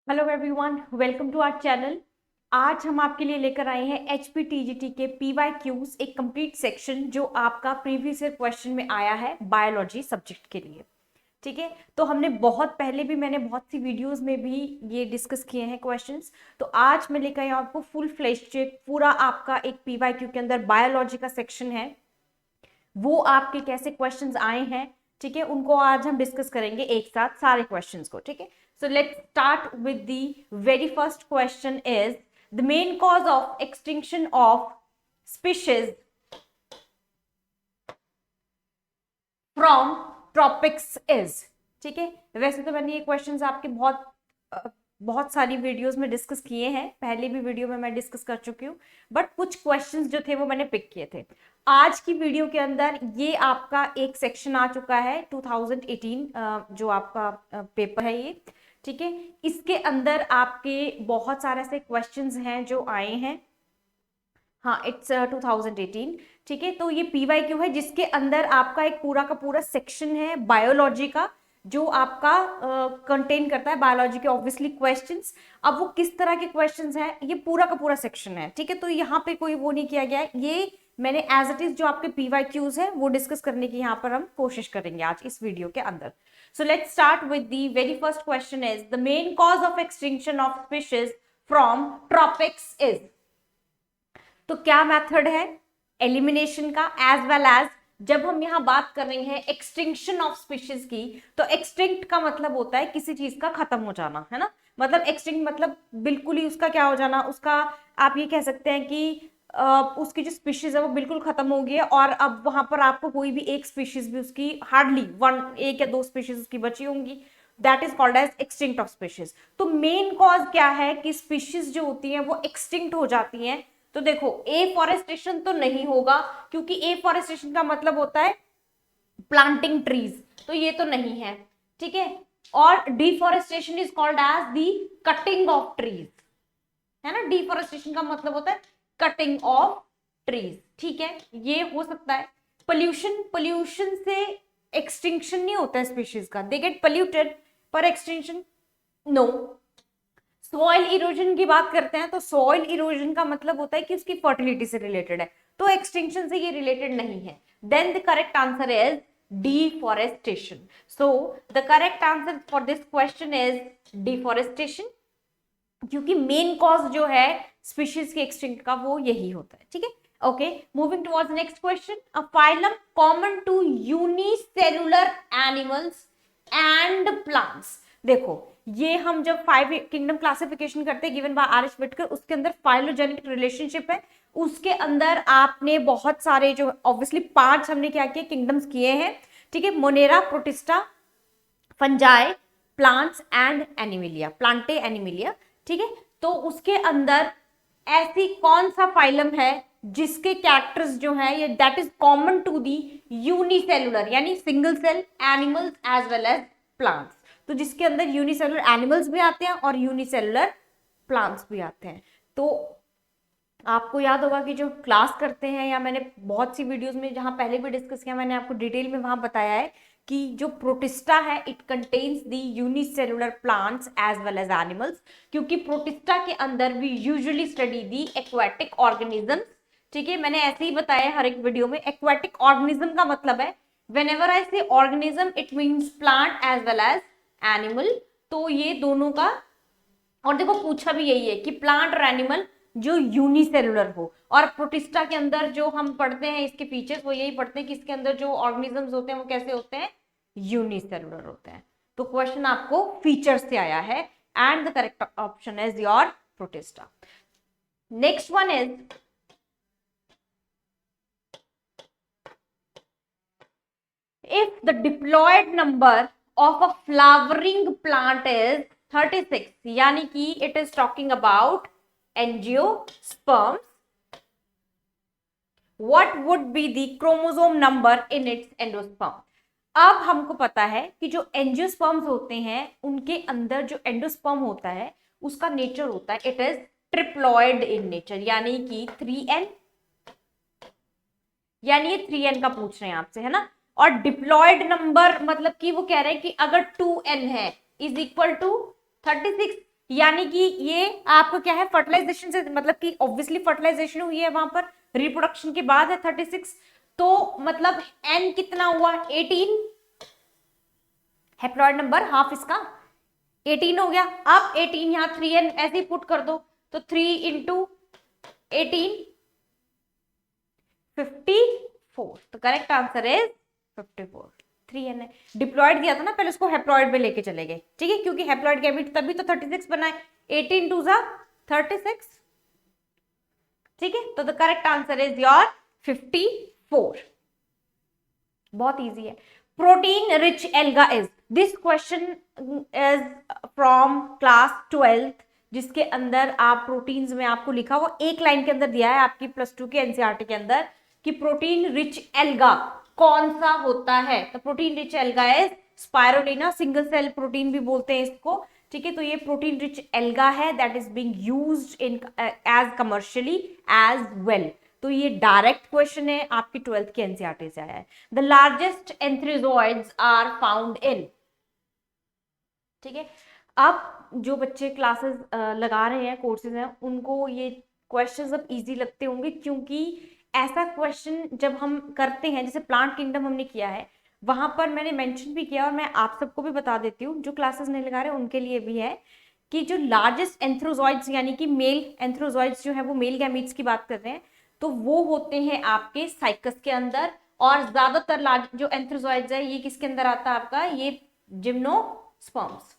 Hello everyone, welcome to our channel. आज हम आपके लिए लेकर आए हैं HPTGT के PYQs, एक कंप्लीट सेक्शन जो आपका प्रीवियस ईयर क्वेश्चन में आया है बायोलॉजी सब्जेक्ट के लिए। ठीक है, तो हमने बहुत पहले भी मैंने बहुत सी वीडियोस में भी ये डिस्कस किए हैं क्वेश्चंस। तो आज मैं लेकर आई हूं आपको फुल फ्लेश चेक, पूरा आपका एक PYQ के अंदर बायोलॉजी का सेक्शन है, वो आपके कैसे क्वेश्चंस आए हैं, ठीक है, उनको आज हम डिस्कस करेंगे एक साथ सारे क्वेश्चंस को। ठीक है, so let's start with the very first question is the main cause of extinction of species from tropics is. ठीक है, वैसे तो मैंने ये क्वेश्चंस आपके बहुत सारी वीडियोस में डिस्कस किए हैं, पहले भी वीडियो में मैं डिस्कस कर चुकी हूँ, बट कुछ क्वेश्चंस जो थे वो मैंने पिक किए थे। आज की वीडियो के अंदर ये आपका एक सेक्शन आ चुका है 2018 जो आपका पेपर है ये। ठीक है, इसके अंदर आपके बहुत सारे ऐसे क्वेश्चंस हैं जो आए हैं। हाँ, इट्स 2018। ठीक है, तो ये PYQ है जिसके अंदर आपका एक पूरा का पूरा सेक्शन है बायोलॉजी का, जो आपका कंटेन करता है बायोलॉजी के ऑब्वियसली क्वेश्चंस। अब वो किस तरह के क्वेश्चंस हैं, ये पूरा का पूरा सेक्शन है। ठीक है, तो यहाँ पे कोई वो नहीं किया गया है, ये मैंने एज इट इज जो आपके PYQs है वो डिस्कस करने की यहाँ पर हम कोशिश करेंगे आज इस वीडियो के अंदर। So let's start with the very first question is the main cause of extinction of species from tropics is. तो क्या मेथड है एलिमिनेशन का, एज वेल एज जब हम यहां बात कर रहे हैं एक्सटिंक्शन ऑफ स्पीशीज की, तो एक्सटिंक्ट का मतलब होता है किसी चीज का खत्म हो जाना, है ना। मतलब एक्सटिंक्ट मतलब बिल्कुल ही उसका क्या हो जाना, उसका आप ये कह सकते हैं कि उसकी जो स्पीशीज है वो बिल्कुल खत्म हो गई है, और अब वहां पर आपको कोई भी एक स्पीशीज भी उसकी हार्डली एक या दो स्पीशीज उसकी बची होंगी, that is called as extinct of species. तो मेन कॉज क्या है कि स्पीशीज जो होती है वो एक्सटिंक्ट हो जाती हैं। तो देखो, एफॉरेस्टेशन तो नहीं होगा, क्योंकि एफॉरेस्टेशन का मतलब होता है प्लांटिंग ट्रीज, तो ये तो नहीं है। ठीक है, और deforestation is called as the cutting of trees, है ना। डिफॉरेस्टेशन का मतलब होता है कटिंग ऑफ ट्रीज। ठीक है, ये हो सकता है। पोल्यूशन, पोल्यूशन से एक्सटिंक्शन नहीं होता है स्पीशीज का, दे गेट पोल्यूटेड, पर एक्सटिंक्शन नो। सॉइल इरोजन की बात करते हैं तो सॉइल इरोजन का मतलब होता है कि उसकी फर्टिलिटी से रिलेटेड है, तो एक्सटिंक्शन से ये रिलेटेड नहीं है। Then the correct answer is deforestation. So the correct answer for this question is deforestation, क्योंकि मेन कॉज जो है स्पीशीज के एक्सटिंक्ट का वो यही होता है। ठीक है, okay, moving towards next question. A phylum common to unicellular animals and plants. देखो, ये हम जब 5 किंगडम क्लासिफिकेशन करते हैं गिवन बाय आर.एच. विटकर, उसके अंदर फाइलोजेनेटिक रिलेशनशिप है, उसके अंदर आपने बहुत सारे जो ऑब्वियसली 5 हमने क्या किए किंगडम्स किए हैं। ठीक है, Monera, protista, fungi, plants and Animalia, Plantae Animalia. ठीक है, तो उसके अंदर ऐसी कौन सा फाइलम है जिसके कैरेक्टर्स जो है ये that is common to the unicellular यानी single cell animals as well as plants. तो जिसके अंदर यूनिसेलुलर एनिमल्स भी आते हैं और यूनिसेलुलर प्लांट्स भी आते हैं। तो आपको याद होगा कि जो क्लास करते हैं, या मैंने बहुत सी वीडियोस में जहां पहले भी डिस्कस किया, मैंने आपको डिटेल में वहां बताया है कि जो प्रोटिस्टा है it contains the unicellular plants as well as animals, क्योंकि प्रोटिस्टा के अंदर we usually study the aquatic organisms. ठीक है, मैंने ऐसे ही बताया हर एक वीडियो में। एक्वाटिक ऑर्गेनिज्म का मतलब है whenever I say organism it means plant as well as animal. तो ये दोनों का, और देखो पूछा भी यही है कि प्लांट और एनिमल जो यूनिसेलुलर हो, और प्रोटिस्टा के अंदर जो हम पढ़ते हैं इसके फीचर्स वो यही पढ़ते हैं कि इसके अंदर जो ऑर्गेनिजम्स होते हैं वो कैसे होते हैं, यूनिसेलुलर होते हैं। तो क्वेश्चन आपको फीचर्स से आया है, and the correct option is your protista. Next one is if the diploid number of a flowering plant is 36, यानी कि it is talking about angiosperms, what would be the chromosome number in its endosperm? अब हमको पता है कि जो angiosperms होते हैं उनके अंदर जो एंडोस्पर्म होता है उसका नेचर होता है it is triploid in nature, यानी कि 3n, यानी ये 3n का पूछ रहे हैं आपसे, है ना। और डिप्लॉयड नंबर मतलब कि वो कह रहे हैं कि अगर 2n है इज इक्वल टू 36, यानी कि ये आपको क्या है, फर्टिलाइजेशन से, मतलब कि ऑब्वियसली फर्टिलाइजेशन हुई है वहां पर, रिप्रोडक्शन के बाद है 36, तो मतलब एन कितना हुआ 18, हैप्लॉइड नंबर हाफ इसका 18 हो गया। अब 18 यहां 3n ऐसे ही पुट कर दो, तो 3 इंटू 18 54, तो करेक्ट आंसर इज 54। 3n है, डिप्लॉयड दिया था ना पहले, उसको हैप्लॉइड में लेके चले गए, ठीक है, क्योंकि हैप्लॉइड गैमेट तभी तो 36 बना है, 18 टू जा 36, ठीक है, तो the correct answer is your 54। बहुत इजी है। Protein rich alga is, this question is from class 12th, जिसके अंदर आप प्रोटीन्स में आपको लिखा हुआ एक लाइन के अंदर दिया है आपकी +2 के एनसीईआरटी के अंदर कि प्रोटीन रिच एल्गा कौन सा होता है, तो protein rich alga is spirulina, single cell protein भी बोलते हैं इसको, ठीक है, तो ये प्रोटीन रिच एल्गा है that is being used in as commercially as well. तो ये डायरेक्ट क्वेश्चन है, आपकी 12th के एनसीईआरटी से आया है। The largest antherozoids are found in, ठीक है, अब जो बच्चे क्लासेस लगा रहे हैं, कोर्सेज हैं, उनको ये क्वेश्चंस अब इजी लगते होंगे, क्योंकि ऐसा क्वेश्चन जब हम करते हैं, जैसे प्लांट किंगडम हमने किया है, वहां पर मैंने मेंशन भी किया और मैं आप सबको भी बता देती हूँ, जो क्लासेस नहीं लगा रहे उनके लिए भी है, कि जो लार्जेस्ट एंथ्रोजॉइड्स यानी कि मेल एंथ्रोजॉइड्स जो है वो मेल गैमीट्स की बात कर रहे हैं, तो वो होते हैं आपके साइकस के अंदर, और ज्यादातर लार्ज जो एंथ्रोजॉइड्स है ये किसके अंदर आता है आपका, ये जिम्नोस्पर्म्स,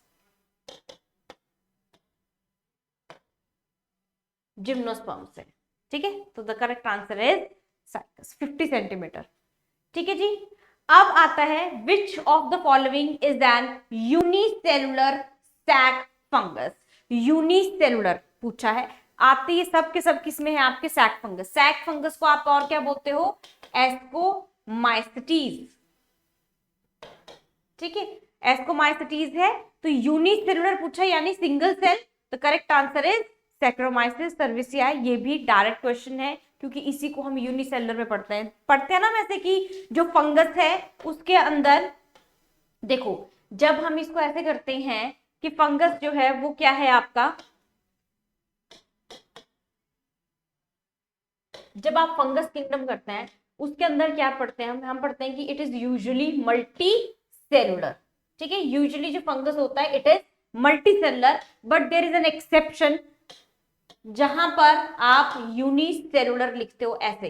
जिम्नोस्पर्म्स है, ठीक है, तो the correct answer is cycas 50 centimetre, ठीक है जी। अब आता है which of the following is an unicellular sac fungus, unicellular पूछा है, आते ये सब के सब किसमें है आपके, सैक फंगस, सैक फंगस को आप और क्या बोलते हो, एस्कोमाइसिटीज, ठीक है, एस्कोमाइसिटीज है, तो यूनिसेलुलर पूछा यानी सिंगल सेल, तो करेक्ट आंसर इज सैक्रोमाइसिस सर्विसियाई, ये भी डायरेक्ट क्वेश्चन है, क्योंकि इसी को हम यूनिसेलुलर में पढ़ते हैं ना, वैसे कि जो फंगस है उसके अंदर देखो, जब हम इसको ऐसे करते हैं कि फंगस जो है वो क्या है आपका, जब आप फंगस किंगडम करते हैं उसके अंदर क्या पढ़ते हैं हम पढ़ते हैं कि it is usually multi cellular, ठीक है, यूजुअली जो फंगस होता है it is multi cellular, but there is an exception जहां पर आप यूनिसेलुलर लिखते हो ऐसे,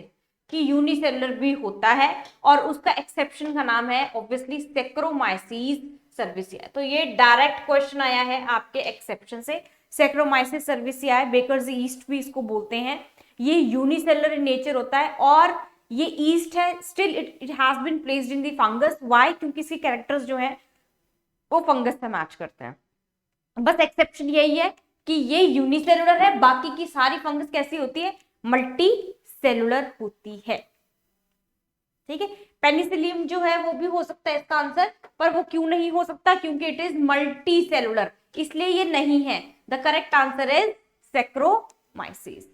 कि यूनिसेलुलर भी होता है, और उसका एक्सेप्शन का नाम है ऑब्वियसली सैक्रोमाइसिस सर्विसियाई, तो ये डायरेक्ट क्वेश्चन आया है आपके एक्सेप्शन से, सैक्रोमाइसिस सर्विसियाई, बेकर्स ईस्ट भी इसको बोलते हैं, ये यूनिसेलुलर इन नेचर होता है, और ये ईस्ट है, still it has been placed in the fungus, why, क्योंकि इसके कैरेक्टर्स जो है वो फंगस से मैच करते हैं, बस एक्सेप्शन यही है कि ये यूनिसेलुलर है, बाकी की सारी फंगस कैसी होती है, मल्टी सेलुलर होती है, ठीक है, पेनिसिलियम जो है वो भी हो सकता है इसका आंसर, पर वो क्यों नहीं हो सकता, क्योंकि इट इज मल्टी सेलुलर, इसलिए ये नहीं है, the correct answer is saccharomyces.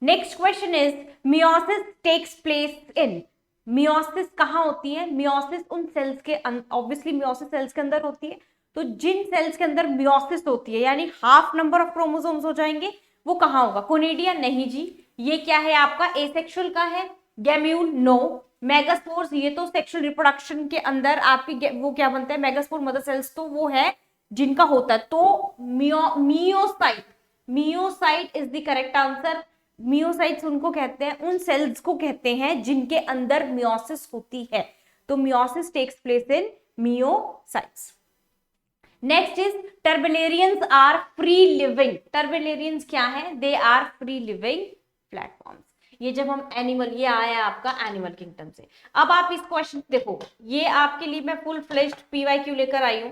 Next question is meiosis takes place in, meiosis कहां होती है, मियोसिस उन सेल्स के, ऑब्वियसली मियोसिस सेल्स के अंदर होती है, तो जिन सेल्स के अंदर मियोसिस होती है यानी हाफ नंबर ऑफ क्रोमोसोम्स हो जाएंगे, वो कहां होगा, कोनिडिया नहीं जी, ये क्या है आपका एसेक्सुअल का है, गैम्यूल नो, मेगास्पोर्स ये तो सेक्सुअल रिप्रोडक्शन के अंदर आपकी वो क्या बनता है, मेगास्पोर मदर सेल्स तो वो है जिनका होता है, तो meiocyte, meiocyte is the correct answer, myocytes उनको कहते हैं, उन सेल्स को कहते हैं जिनके अंदर मियोसिस होती है, तो meiosis takes place in meiocytes. Next is turbellarians are free living, turbellarians क्या है, they are free living flatworms, ये जब हम एनिमल, ये आया आपका एनिमल किंगडम से। अब आप इस क्वेश्चन देखो, ये आपके लिए मैं फुल फ्लेश्ड पीवाईक्यू लेकर आई हूं,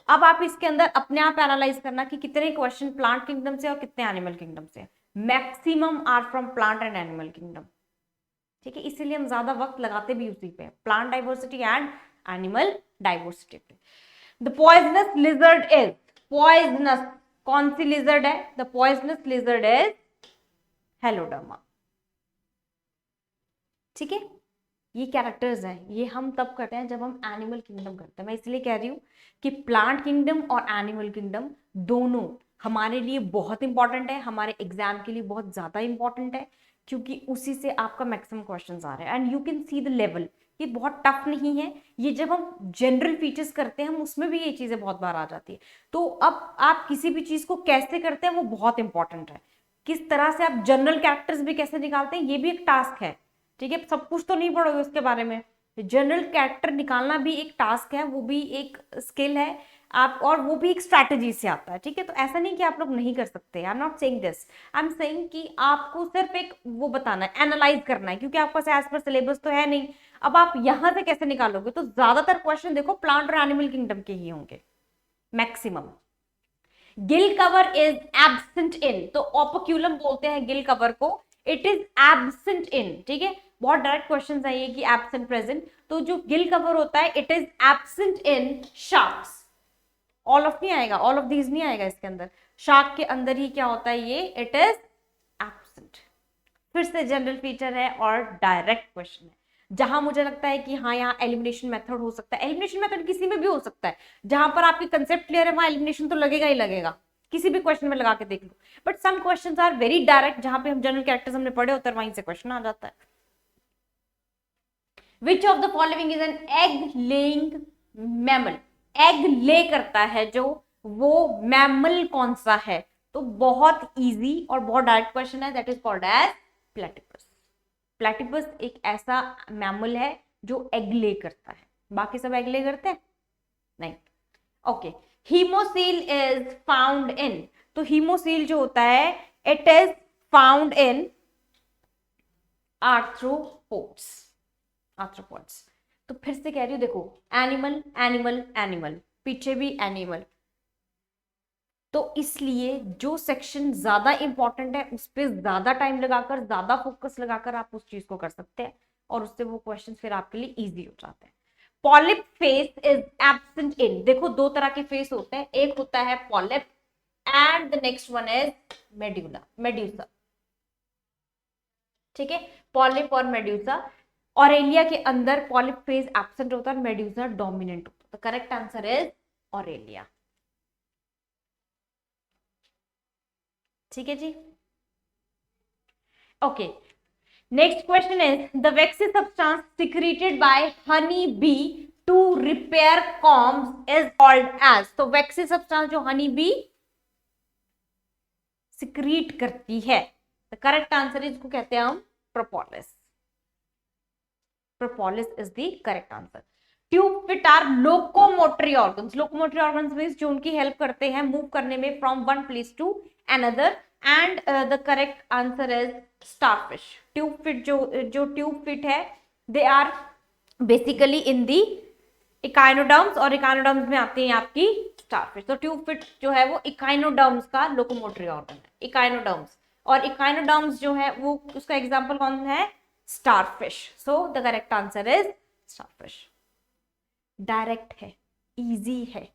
अब आप इसके अंदर अपने आप एनालाइज करना कि कितने क्वेश्चन प्लांट किंगडम से और कितने एनिमल किंगडम से, maximum are from plant and animal kingdom, ठीक है, इसीलिए हम ज्यादा वक्त लगाते भी उसी पे, plant diversity and animal diversity पे। The poisonous lizard is, poisonous कौन सी लिजर्ड है, the poisonous lizard is Heloderma, ठीक है, ये कैरेक्टर्स हैं, ये हम तब करते हैं जब हम एनिमल किंगडम करते हैं। मैं इसलिए कह रही हूँ कि प्लांट किंगडम और एनिमल किंगडम दोनों हमारे लिए बहुत इंपॉर्टेंट है, हमारे एग्जाम के लिए बहुत ज्यादा इंपॉर्टेंट है, क्योंकि उसी से आपका मैक्सिमम क्वेश्चंस आ रहे हैं। And you can see the level, ये बहुत टफ नहीं है। ये जब हम जनरल फीचर्स करते हैं हम उसमें भी ये चीजें बहुत बार आ जाती है। तो अब आप किसी भी चीज को कैसे करते हैं वो बहुत इंपॉर्टेंट है। किस तरह से आप जनरल कैरेक्टर्स भी कैसे निकालते हैं ये भी एक टास्क है, ठीक है। सब कुछ तो नहीं पढ़ोगे उसके बारे में, जनरल कैरेक्टर निकालना भी एक टास्क है, वो भी एक स्किल है आप, और वो भी एक स्ट्रैटेजी से आता है, ठीक है। तो ऐसा नहीं कि आप लोग नहीं कर सकते, I am not saying this, I am saying कि आपको सिर्फ एक वो बताना है, एनालाइज करना है, क्योंकि आपके पास एज पर सिलेबस तो है नहीं। अब आप यहां से कैसे निकालोगे, तो ज्यादातर क्वेश्चन देखो प्लांट और एनिमल किंगडम के ही होंगे maximum. Gill cover is absent in, तो ओपोक्यूलम बोलते हैं गिल कवर को, इट इज एब्सेंट इन, ठीक है। बहुत डायरेक्ट क्वेश्चन है ये कि एब्सेंट प्रेजेंट, तो जो गिल कवर होता है it is absent in sharks. All of नहीं आएगा, ऑल ऑफ दीज नहीं आएगा इसके अंदर, शार्क के अंदर ही क्या होता है ये, इट इज एब्सेंट। फिर से जनरल फीचर है और डायरेक्ट क्वेश्चन है, जहां मुझे लगता है कि हाँ यहाँ एलिमिनेशन मेथड हो सकता है। एलिमिनेशन मेथड किसी में भी हो सकता है, जहां पर आपकी कंसेप्ट क्लियर है वहां एलिमिनेशन तो लगेगा ही लगेगा, किसी भी क्वेश्चन में लगा के देख लो। But some questions are very direct, जहां पे हम जनरल कैरेक्टर्स हमने पढ़े होते हैं वहीं से क्वेश्चन आ जाता है। Which of the following is an egg laying mammal, egg ले करता है जो, वो मैमल कौन सा है, तो बहुत इजी और बहुत डायरेक्ट क्वेश्चन है, that is called as platypus. Platypus एक ऐसा मैमल है जो एग ले करता है, बाकी सब एग ले करते हैं नहीं। Okay, haemocoel is found in, तो हीमोसील जो होता है it is found in arthropods, arthropods. तो फिर से कह रही हूं देखो, एनिमल एनिमल एनिमल, पीछे भी एनिमल, तो इसलिए जो सेक्शन ज्यादा इंपॉर्टेंट है उस पर ज्यादा टाइम लगाकर, ज्यादा फोकस लगाकर आप उस चीज को कर सकते हैं, और उससे वो क्वेश्चन फिर आपके लिए इजी हो जाते हैं। Polyp face is absent in, देखो दो तरह के फेस होते हैं, एक होता है polyp and the next one is medulla, medusa, ठीक है। पॉलिप और मेड्यूसा, ऑरेलिया के अंदर पॉलिप फेस एब्सेंट होता है, मेड्यूसा डोमिनेंट होता है। तो करेक्ट आंसर इज ऑरेलिया, ठीक है जी। Okay, next question is the waxy substance secreted by honey bee to repair combs is called as, तो वैक्सी सब्सटेंस जो हनी बी सिक्रीट करती है, द करेक्ट आंसर इज, को कहते हैं हम propolis, propolis is the correct answer. Tube feet are locomotory organs, locomotory organs means जो उनकी हेल्प करते हैं मूव करने में from one place to another, and the correct answer is starfish. Tube feet जो ट्यूब फिट है they are basically in the echinoderms, और echinoderms में आती है आपकी स्टारफिश। तो ट्यूब फिट जो है वो इकाइनोडर्म्स का लोकोमोटरी ऑर्गन है, इकाइनोडर्म्स, और इकाइनोडर्म्स जो है वो उसका एग्जांपल कौन है, starfish. So the correct answer is starfish. Direct है, इजी है,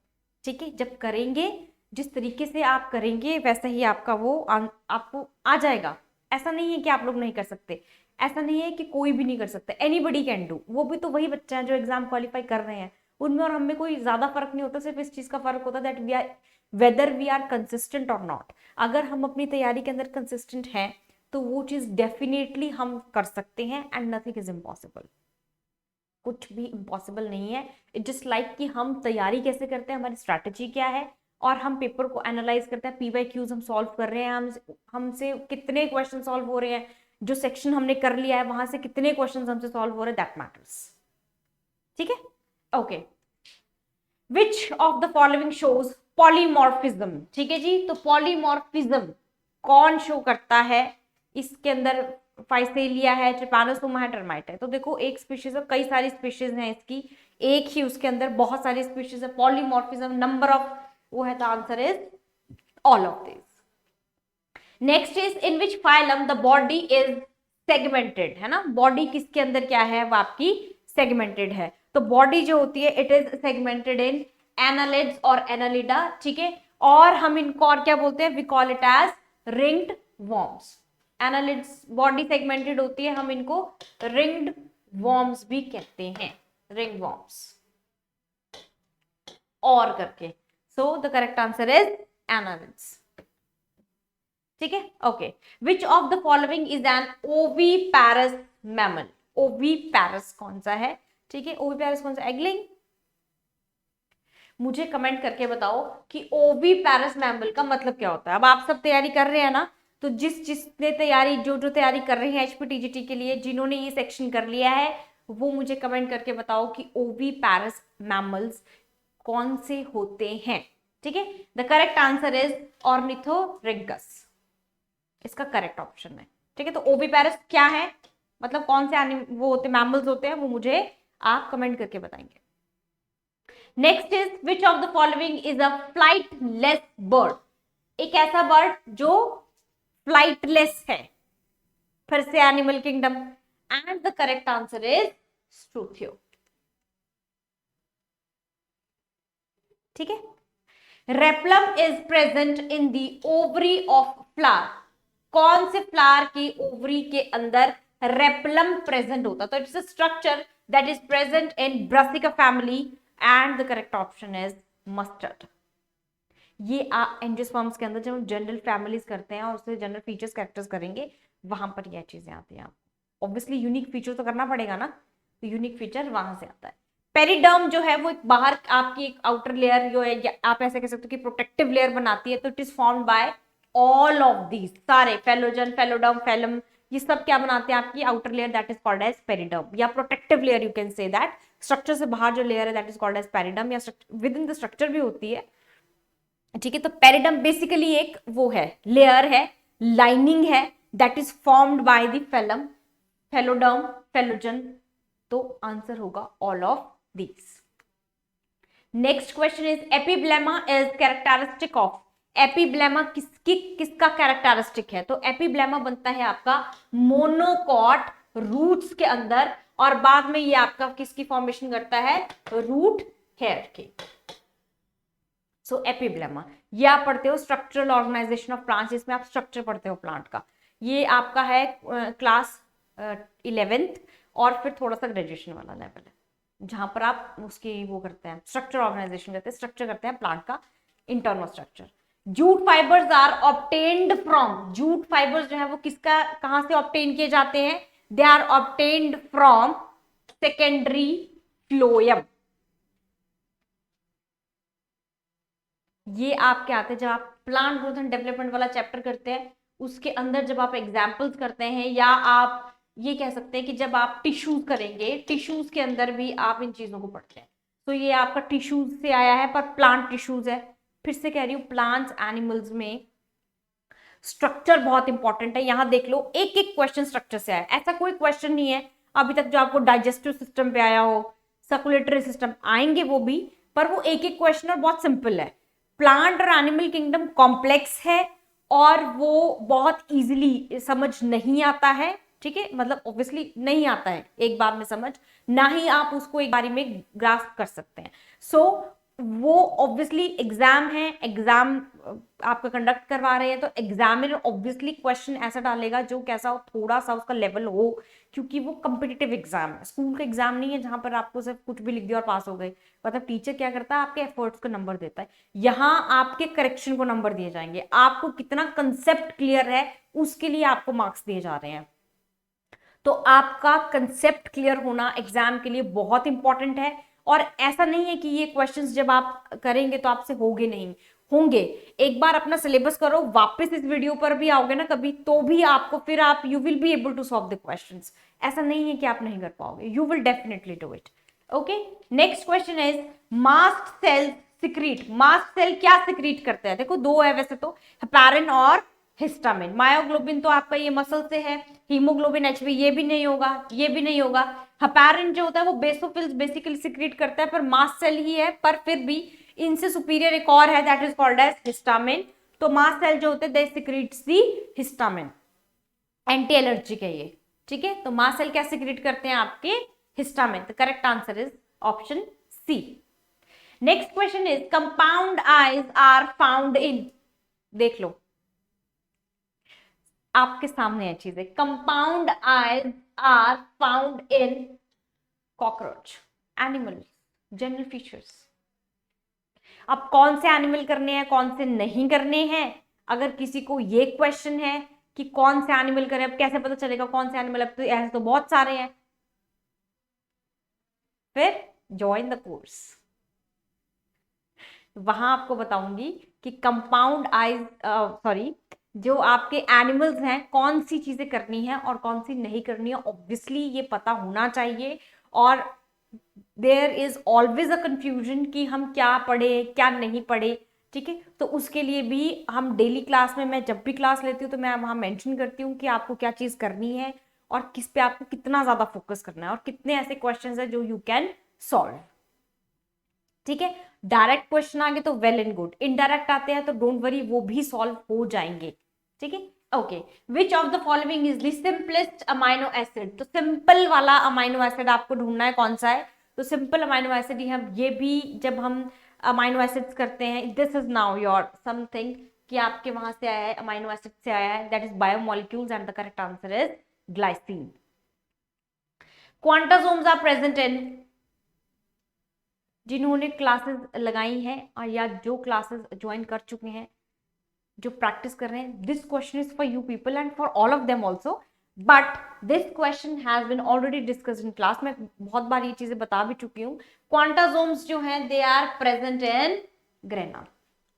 ठीक है। जब करेंगे, जिस तरीके से आप करेंगे वैसा ही आपका वो आपको आ जाएगा। ऐसा नहीं है कि आप लोग नहीं कर सकते, ऐसा नहीं है कि कोई भी नहीं कर सकता, एनीबडी कैन डू। वो भी तो वही बच्चे हैं जो एग्जाम क्वालिफाई कर रहे हैं, उनमें और हमें कोई ज्यादा फर्क नहीं होता, सिर्फ इस चीज का फर्क होता है that we are whether we are consistent और नॉट। अगर हम अपनी तैयारी के अंदर कंसिस्टेंट हैं तो वो चीज डेफिनेटली हम कर सकते हैं, एंड नथिंग इज इम्पॉसिबल, कुछ भी इम्पॉसिबल नहीं है। इट जस्ट लाइक कि हम तैयारी कैसे करते हैं, हमारी स्ट्रैटेजी क्या है, और हम पेपर को एनालाइज करते हैं, PYQs हम सॉल्व कर रहे हैं, हमसे कितने क्वेश्चन सॉल्व हो रहे हैं, जो सेक्शन हमने कर लिया है वहां से कितने क्वेश्चन हमसे सॉल्व हो रहे हैं, दैट मैटर्स, ठीक है। Okay, which of the following shows polymorphism, ठीक है जी। तो पॉलीमॉर्फिज्म कौन शो करता है, इसके अंदर फाइसेलिया है, ट्रिपैनोसोमा है, टर्माइट है। तो देखो एक स्पीशीज है, कई सारी स्पीशीज हैं इसकी, एक ही उसके अंदर बहुत सारी स्पीशीज है, पॉलीमॉर्फिज्म नंबर ऑफ वो है, the answer is all of this. Next is in which phylum the body is segmented, है ना, बॉडी किसके अंदर क्या है, वो आपकी सेगमेंटेड है। तो बॉडी जो होती है it is segmented in annelids और एनालिडा, ठीक है। और हम इनको और क्या बोलते हैं, we call it as ringed worms. Annelids body segmented होती है, हम इनको रिंग्ड वॉर्म्स भी कहते हैं, रिंग वॉर्म्स और करके। So the correct answer is annelids. ठीक है, okay. Which of the following is an oviparous mammal? Oviparous कौन सा है? ठीक है, ओविपैरस कौन सा? एगलिंग। मुझे कमेंट करके बताओ कि ओविपैरस मैमल का मतलब क्या होता है। अब आप सब तैयारी कर रहे हैं ना, तो जिसने तैयारी जो तैयारी कर रहे हैं एचपीटीजीटी के लिए, जिन्होंने ये सेक्शन कर लिया है, वो मुझे कमेंट करके बताओ कि ओविपैरस मैमल्स कौन से होते हैं। ठीक है, the correct answer is ornithorhynchus, इसका करेक्ट ऑप्शन है। ठीक है, तो ओविपैरस क्या है, मतलब कौन से वो होते मैमल्स होते हैं, वो मुझे आप कमेंट करके बताएंगे। Next is which of the following is a flightless bird? एक ऐसा बर्ड जो फ्लाइटलेस है, फिर से animal kingdom, and the correct answer is Struthio. ठीक है, replum is present in the ovary of flower. कौन से फ्लावर की ओवरी के अंदर रेप्लम प्रेजेंट होता? तो it's a structure that is present in brassica family and the correct option is mustard. ये एंजियोस्पर्म्स के अंदर जब हम जनरल फैमिलीज करते हैं और उससे जनरल फीचर्स कैरेक्टर्स करेंगे, वहां पर ये चीजें आती हैं। ऑब्वियसली यूनिक फीचर तो करना पड़ेगा ना, तो यूनिक फीचर वहां से आता है। पेरिडर्म जो है वो एक बाहर आपकी एक आउटर लेयर जो है, या आप ऐसे कह सकते हो कि प्रोटेक्टिव लेयर बनाती है। तो it is formed by all of these, सारे फेलोजन, फेलोडर्म, फेलम, ये सब क्या बनाते हैं? आपकी outer layer, that is called as periderm या protective layer, you can say that. Structure से बाहर जो लेयर है that is called as periderm, या विद इन द स्ट्रक्चर भी होती है। ठीक है, तो पेरिडर्म बेसिकली एक वो है, लेयर है, लाइनिंग है, that is formed by the phellem, phelloderm, phellogen. तो आंसर होगा all of these. Next question is epiblema is characteristic of? Epiblema किसका कैरेक्टरिस्टिक है? तो एपिब्लेमा बनता है आपका मोनोकॉट रूट्स के अंदर, और बाद में ये आपका किसकी फॉर्मेशन करता है? रूट हेयर की। सो एपिब्लेमा, ये आप पढ़ते हो स्ट्रक्चरल ऑर्गेनाइजेशन ऑफ प्लांट्स, इसमें आप स्ट्रक्चर पढ़ते हो प्लांट का। ये आपका है क्लास 11th, और फिर थोड़ा सा ग्रेजुएशन वाला लेवल है, जहां पर आप उसकी वो करते हैं, स्ट्रक्चर ऑर्गेनाइजेशन करते हैं, स्ट्रक्चर करते हैं प्लांट का, internal structure. Jute fibres are obtained from? Jute fibres जो है वो किसका, कहां से ऑब्टेन किए जाते हैं? They are obtained from secondary phloem. ये आपके आते हैं जब आप प्लांट ग्रोथ एंड डेवलपमेंट वाला चैप्टर करते हैं, उसके अंदर जब आप एग्जाम्पल्स करते हैं, या आप ये कह सकते हैं कि जब आप टिश्यूज करेंगे, टिश्यूज के अंदर भी आप इन चीजों को पढ़ते हैं। तो ये आपका टिश्यूज से आया है, पर प्लांट टिश्यूज है। फिर से कह रही हूँ, प्लांट्स एनिमल्स में स्ट्रक्चर बहुत इंपॉर्टेंट है। यहां देख लो, एक एक क्वेश्चन स्ट्रक्चर से आया, ऐसा कोई क्वेश्चन नहीं है अभी तक जो आपको डाइजेस्टिव सिस्टम पे आया हो, सर्कुलेटरी सिस्टम आएंगे वो भी, पर वो एक एक क्वेश्चन और बहुत सिंपल है। प्लांट और एनिमल किंगडम कॉम्प्लेक्स है, और वो बहुत इजीली समझ नहीं आता है। ठीक है, मतलब ऑब्वियसली नहीं आता है एक बार में समझ, ना ही आप उसको एक बारी में ग्रास्प कर सकते हैं। सो वो ऑब्वियसली एग्जाम है, एग्जाम आपका कंडक्ट करवा रहे हैं, तो एग्जामिनर ऑब्वियसली क्वेश्चन ऐसा डालेगा जो कैसा हो, थोड़ा सा उसका लेवल हो, क्योंकि वो कम्पिटिटिव एग्जाम है, स्कूल का एग्जाम नहीं है जहां पर आपको सिर्फ कुछ भी लिख दिया और पास हो गए। मतलब टीचर क्या करता है, आपके एफर्ट्स को नंबर देता है। यहाँ आपके करेक्शन को नंबर दिए जाएंगे, आपको कितना कंसेप्ट क्लियर है उसके लिए आपको मार्क्स दिए जा रहे हैं। तो आपका कंसेप्ट क्लियर होना एग्जाम के लिए बहुत इंपॉर्टेंट है। और ऐसा नहीं है कि ये क्वेश्चंस जब आप करेंगे तो आपसे होंगे नहीं, होंगे। एक बार अपना सिलेबस करो, वापस इस वीडियो पर भी आओगे ना कभी, तो भी आपको फिर आप you will be able to solve the questions. ऐसा नहीं है कि आप नहीं कर पाओगे, you will definitely do it. Okay, next question is mast cell secrete. Mast cell क्या सिक्रीट करते हैं? देखो दो है वैसे तो, हेपेरिन और हिस्टामिन। मायोग्लोबिन तो आपका ये मसल से है, हीमोग्लोबिन एचबी ये भी नहीं होगा, ये भी नहीं होगा। हेपेरिन जो होता है वो बेसोफिल्स बेसिकली सिक्रीट करता है, पर मास्ट सेल ही है, पर फिर भी इनसे सुपीरियर एक और है, that is called as histamine. तो मास्ट सेल जो होते हैं they secretes the histamine, anti allergic है ये। ठीक है, तो मास्ट सेल क्या सिक्रीट करते हैं? आपके histamine. The correct answer is option C. Next question is compound eyes are found in? देख लो, आपके सामने है चीजें। Compound eyes are found in cockroach, animal, general features. अब कौन से एनिमल करने हैं, कौन से नहीं करने हैं, अगर किसी को ये क्वेश्चन है कि कौन से एनिमल करें, अब कैसे पता चलेगा कौन से एनिमल, अब तो ऐसे तो बहुत सारे हैं, फिर ज्वाइन द कोर्स, वहां आपको बताऊंगी कि कंपाउंड आइज जो आपके एनिमल्स हैं कौन सी चीजें करनी है और कौन सी नहीं करनी है, ऑब्वियसली ये पता होना चाहिए। और there is always a confusion कि हम क्या पढ़े क्या नहीं पढ़े, ठीक है। तो उसके लिए भी हम डेली क्लास में, मैं जब भी क्लास लेती हूँ तो मैं वहां मेंशन करती हूँ कि आपको क्या चीज करनी है और किस पे आपको कितना ज्यादा फोकस करना है और कितने ऐसे क्वेश्चंस है जो यू कैन सॉल्व, ठीक है। डायरेक्ट क्वेश्चन आ गए तो वेल एंड गुड, इनडायरेक्ट आते हैं तो डोंट वरी, वो भी सॉल्व हो जाएंगे, ठीक है। Okay, which of the following is the simplest amino acid, तो सिंपल वाला अमाइनो एसिड आपको ढूंढना है कौन सा है, तो सिंपल अमाइनो एसिड ही हम, ये भी जब हम अमाइनो एसिड्स करते हैं, this is now your something कि आपके वहां से आया है, अमाइनो एसिड से आया है, that is biomolecules and the correct answer is glycine. Quantasomes are present in, जिन्होंने क्लासेस लगाई हैं और या जो क्लासेस ज्वाइन कर चुके हैं, जो प्रैक्टिस कर रहे हैं, this question is for you people and for all of them also, but this question has been already discussed in class, मैं बहुत बार ये चीजें बता भी चुकी हूँ। क्वांटासोम्स जो हैं they are present in grana,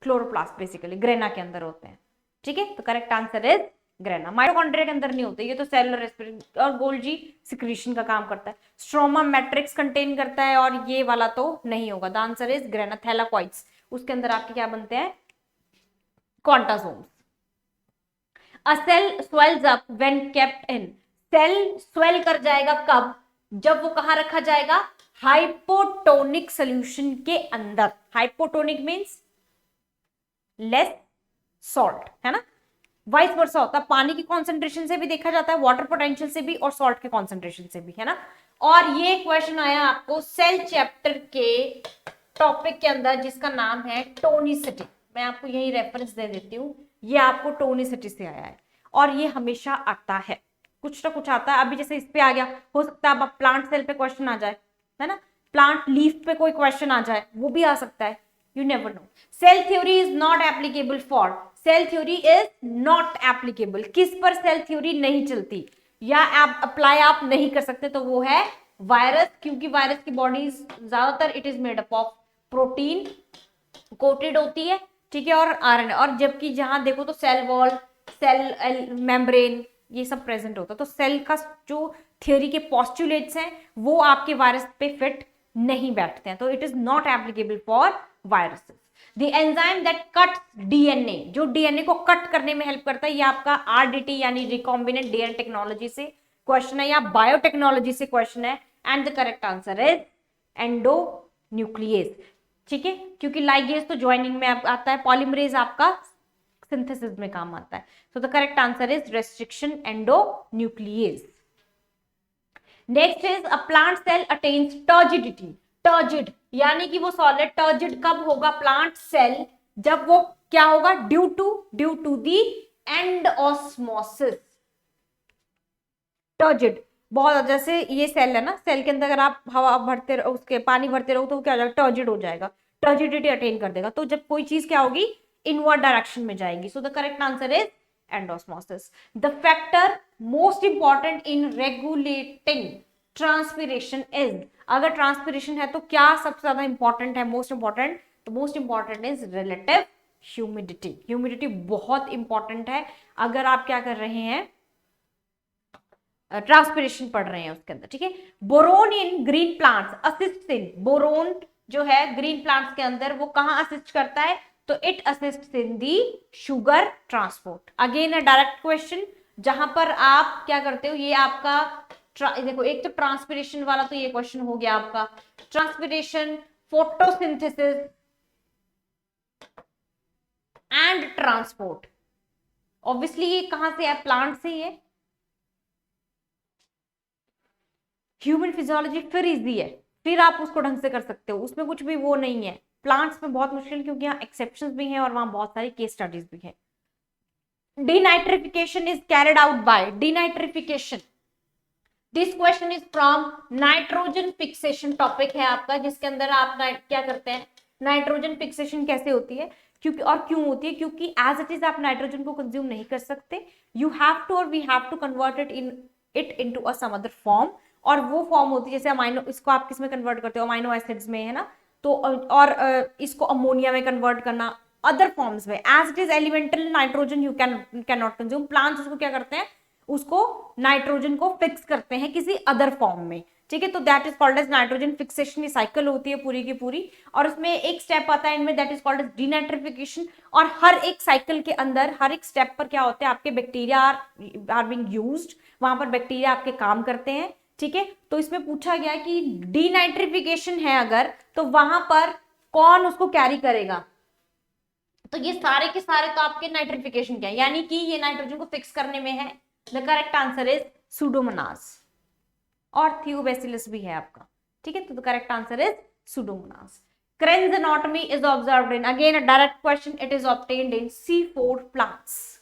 chloroplast basically grana के अंदर होते हैं, ठीक है। तो correct answer is grana. Mitochondria के अंदर नहीं होते, ये तो सेलुलर रेस्पिरेशन और गोल्जी सिक्रीशन का काम करता है। स्ट्रोमा मैट्रिक्स कंटेन करता है और ये वाला तो नहीं होगा, the answer is grana. Thylakoids, उसके अंदर आपके क्या बनते हैं, quantasomes. A cell swells up when kept in, cell swell कर जाएगा कब, जब वो कहां रखा जाएगा, हाइपोटोनिक सॉल्यूशन के अंदर। हाइपोटोनिक मींस लेस सॉल्ट, है ना, वाइस वर्सा होता है, पानी की कॉन्सेंट्रेशन से भी देखा जाता है, वाटर पोटेंशियल से भी और सॉल्ट के कॉन्सेंट्रेशन से भी, है ना। और ये क्वेश्चन आया आपको सेल चैप्टर के टॉपिक के अंदर जिसका नाम है टोनिसिटी, मैं आपको यही रेफरेंस दे देती हूँ, ये आपको टोनिसिटी से आया है और ये हमेशा आता है, कुछ ना कुछ आता है। अभी जैसे इस पे आ गया, हो सकता है अब प्लांट सेल पे क्वेश्चन आ जाए, है ना, प्लांट लीफ पे कोई क्वेश्चन आ जाए, वो भी आ सकता है, you never know. Cell theory is not applicable for, cell theory is not applicable, किस पर सेल थ्योरी नहीं चलती या आप अप्लाई आप नहीं कर सकते, तो वो है वायरस, क्योंकि वायरस की बॉडी ज्यादातर it is made up of protein coated होती है, ठीक है, और आरएनए, और जबकि जहां देखो तो सेल वॉल, सेल मेम्ब्रेन, ये सब प्रेजेंट होता है। तो सेल का जो थ्योरी के पोस्टुलेट्स हैं वो आपके वायरस पे फिट नहीं बैठते हैं, तो it is not applicable for viruses. The enzyme that cuts DNA, जो डीएनए को कट करने में हेल्प करता है, ये आपका आरडीटी यानी रिकॉम्बिनेंट डीएनए टेक्नोलॉजी से क्वेश्चन है या बायोटेक्नोलॉजी से क्वेश्चन है, and the correct answer is endonuclease, ठीक है, क्योंकि लाइगेज तो ज्वाइनिंग में आता है, पॉलीमरेज आपका सिंथेसिस में काम आता है। So the correct answer is restriction endonuclease. Next is a plant cell attains turgidity, turgid यानी कि वो सॉलिड, टर्जिड कब होगा प्लांट सेल, जब वो क्या होगा, due to the endosmosis. Turgid बहुत, जैसे ये सेल है ना, सेल के अंदर अगर आप हवा भरते रहो, उसके पानी भरते रहो तो क्या हो जाएगा, टर्जिड हो जाएगा, टर्जिडिटी अटेन कर देगा। तो जब कोई चीज क्या होगी, इनवर्ड डायरेक्शन में जाएगी। सो the correct answer is endosmosis. The factor most important in regulating transpiration is, अगर ट्रांसपिरेशन है तो क्या सबसे ज्यादा इंपॉर्टेंट है, मोस्ट इंपॉर्टेंट, तो most important is relative humidity. Humidity बहुत इंपॉर्टेंट है अगर आप क्या कर रहे हैं, ट्रांसपिरेशन पढ़ रहे हैं उसके अंदर, ठीक है। Boron in green plants assist in, boron जो है ग्रीन प्लांट्स के अंदर वो कहां असिस्ट करता है, तो it assist in the sugar transport. Again a direct question, जहां पर आप क्या करते हो, ये आपका देखो, एक तो ट्रांसपिरेशन वाला तो ये क्वेश्चन हो गया आपका, transpiration, photosynthesis and transport, obviously ये कहां से है, प्लांट से ही है। ह्यूमन फिजियोलॉजी फिर इजी है, फिर आप उसको ढंग से कर सकते हो, उसमें कुछ भी वो नहीं है। प्लांट्स में बहुत मुश्किल, क्योंकि यहाँ एक्सेप्शंस भी हैं और वहां बहुत सारी केस स्टडीज भी हैं। Denitrification is carried out by, denitrification this question is from nitrogen fixation topic है आपका, जिसके अंदर आप क्या करते हैं, नाइट्रोजन फिक्सेशन कैसे होती है, क्योंकि और क्यों होती है, क्योंकि एज इट इज आप नाइट्रोजन को कंज्यूम नहीं कर सकते, यू हैव टू और we have to convert it into a some other form, और वो फॉर्म होती है जैसे अमाइनो, इसको आप किस में कन्वर्ट करते हो, अमाइनो एसिड्स में, है ना, तो और इसको अमोनिया में कन्वर्ट करना, अदर फॉर्म्स में, as it is elemental nitrogen you can not consume, plants उसको क्या करते हैं, उसको नाइट्रोजन को फिक्स करते हैं किसी अदर फॉर्म में, ठीक है, तो that is called as nitrogen fixation, cycle होती है पूरी की पूरी, और उसमें एक स्टेप आता है इनमें that is called as denitrification, और हर एक साइकिल के अंदर हर एक स्टेप पर क्या होता है, आपके बैक्टीरिया आर बीइंग यूज्ड, वहां पर बैक्टीरिया आपके काम करते हैं, ठीक है, तो इसमें पूछा गया कि डीनाइट्रिफिकेशन है अगर, तो वहां पर कौन उसको कैरी करेगा, तो ये सारे के सारे तो आपके नाइट्रिफिकेशन क्या है, यानी कि ये नाइट्रोजन को फिक्स करने में है, the correct answer is Pseudomonas, और थियोबैसिलस भी है आपका, ठीक है, तो the correct answer is Pseudomonas. Krebs anatomy is observed in, again a direct question, it is obtained in C4 plants.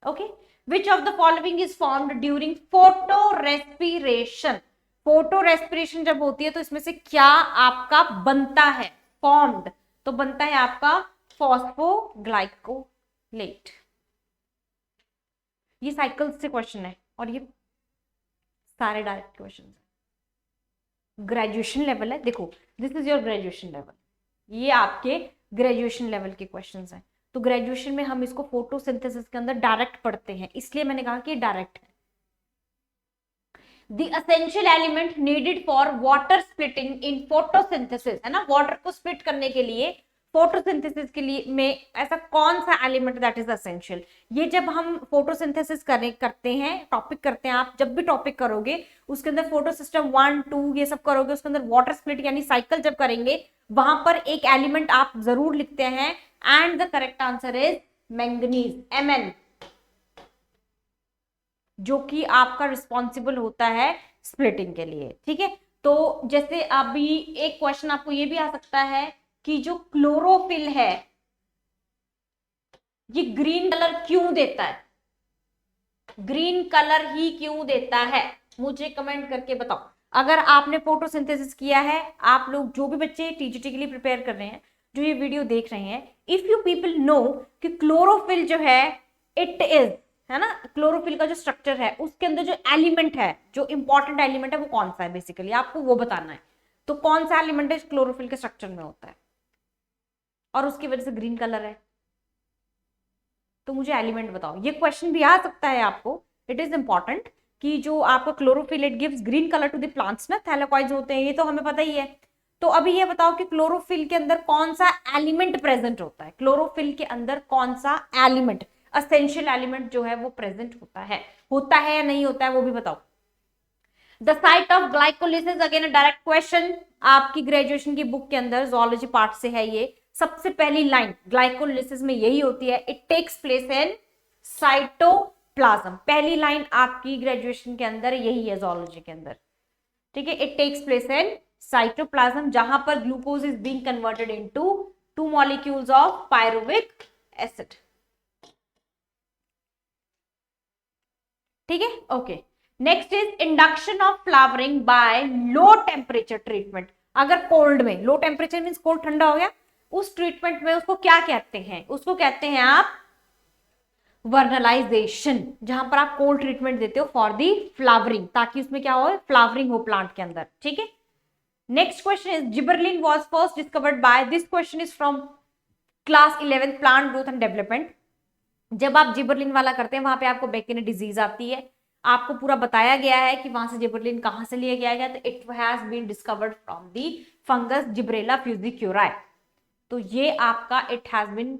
Okay, which of the following is formed during photorespiration? Photorespiration जब होती है तो इसमें से क्या आपका बनता है, formed, तो बनता है आपका फॉस्फोग्लाइकोलेट. ये साइकिल से क्वेश्चन है और ये सारे डायरेक्ट क्वेश्चन है, ग्रेजुएशन लेवल है, देखो this is your graduation level, ये आपके ग्रेजुएशन लेवल के क्वेश्चंस हैं, तो ग्रेजुएशन में हम इसको फोटोसिंथेसिस के अंदर डायरेक्ट पढ़ते हैं, इसलिए मैंने कहा कि डायरेक्ट है. The essential element needed for water splitting in photosynthesis, है ना, वाटर को स्प्लिट करने के लिए फोटोसिंथेसिस के लिए में ऐसा कौन सा एलिमेंट दैट इज एसेंशियल, ये जब हम फोटोसिंथेसिस करते हैं, टॉपिक करते हैं, आप जब भी टॉपिक करोगे उसके अंदर फोटो सिस्टम 1 2 ये सब करोगे, उसके अंदर वाटर स्प्लिट यानी साइकिल जब करेंगे, वहां पर एक एलिमेंट आप जरूर लिखते हैं, and the correct answer is manganese, Mn, जो कि आपका रिस्पॉन्सिबल होता है स्प्लिटिंग के लिए, ठीक है. तो जैसे अभी एक क्वेश्चन आपको ये भी आ सकता है कि जो क्लोरोफिल है ये ग्रीन कलर क्यों देता है, ग्रीन कलर ही क्यों देता है, मुझे कमेंट करके बताओ. अगर आपने फोटोसिंथेसिस किया है, आप लोग जो भी बच्चे टीजीटी के लिए प्रिपेयर कर रहे हैं, जो ये वीडियो देख रहे हैं, इफ यू पीपल नो कि क्लोरोफिल जो है इट इज, है ना, क्लोरोफिल का जो स्ट्रक्चर है उसके अंदर जो एलिमेंट है, जो इंपॉर्टेंट एलिमेंट है वो कौन सा है, बेसिकली आपको वो बताना है, तो कौन सा एलिमेंट है क्लोरोफिल के स्ट्रक्चर में होता है और उसकी वजह से ग्रीन कलर है, तो मुझे एलिमेंट बताओ. ये क्वेश्चन भी आ सकता है आपको, इट इज इंपॉर्टेंट कि जो आपका chlorophyll it gives green colour to the plants ना, थैलाकॉइड्स होते हैं, ये तो हमें पता ही है. तो अभी ये बताओ कि क्लोरोफिल के अंदर कौन सा एलिमेंट प्रेजेंट होता है, क्लोरोफिल के अंदर कौन सा एलिमेंट, एसेंशियल एलिमेंट जो है वो प्रेजेंट होता है या नहीं होता है, वो भी बताओ. The site of glycolysis, again a direct question, आपकी ग्रेजुएशन की बुक के अंदर जोलॉजी पार्ट से है ये, सबसे पहली लाइन ग्लाइकोलिसिस में यही होती है, it takes place in cytoplasm, पहली लाइन आपकी ग्रेजुएशन के अंदर यही है जोलॉजी के अंदर, ठीक है, it takes place in cytoplasm, जहां पर glucose is being converted into 2 molecules of pyruvic acid, ठीक है. Okay, next is induction of flowering by low temperature treatment. अगर कोल्ड में, लो टेम्परेचर मींस कोल्ड ठंडा हो गया, उस ट्रीटमेंट में उसको क्या कहते हैं, उसको कहते हैं आप वर्नलाइजेशन, जहां पर आप कोल्ड ट्रीटमेंट देते हो फॉर दी फ्लावरिंग, ताकि उसमें क्या हो, फ्लावरिंग हो प्लांट के अंदर, ठीक है. Next question is gibberellin was first discovered by, this question is from class 11 plant growth and development. जब आप जिबरलिन वाला करते हैं वहां पे आपको बैक्टीरियल डिजीज आती है, आपको पूरा बताया गया है कि वहां से जिबरलिन कहां से लिया गया, तो it has been discovered from the fungus Gibberella fujikuroi, तो ये आपका इट हैज बीन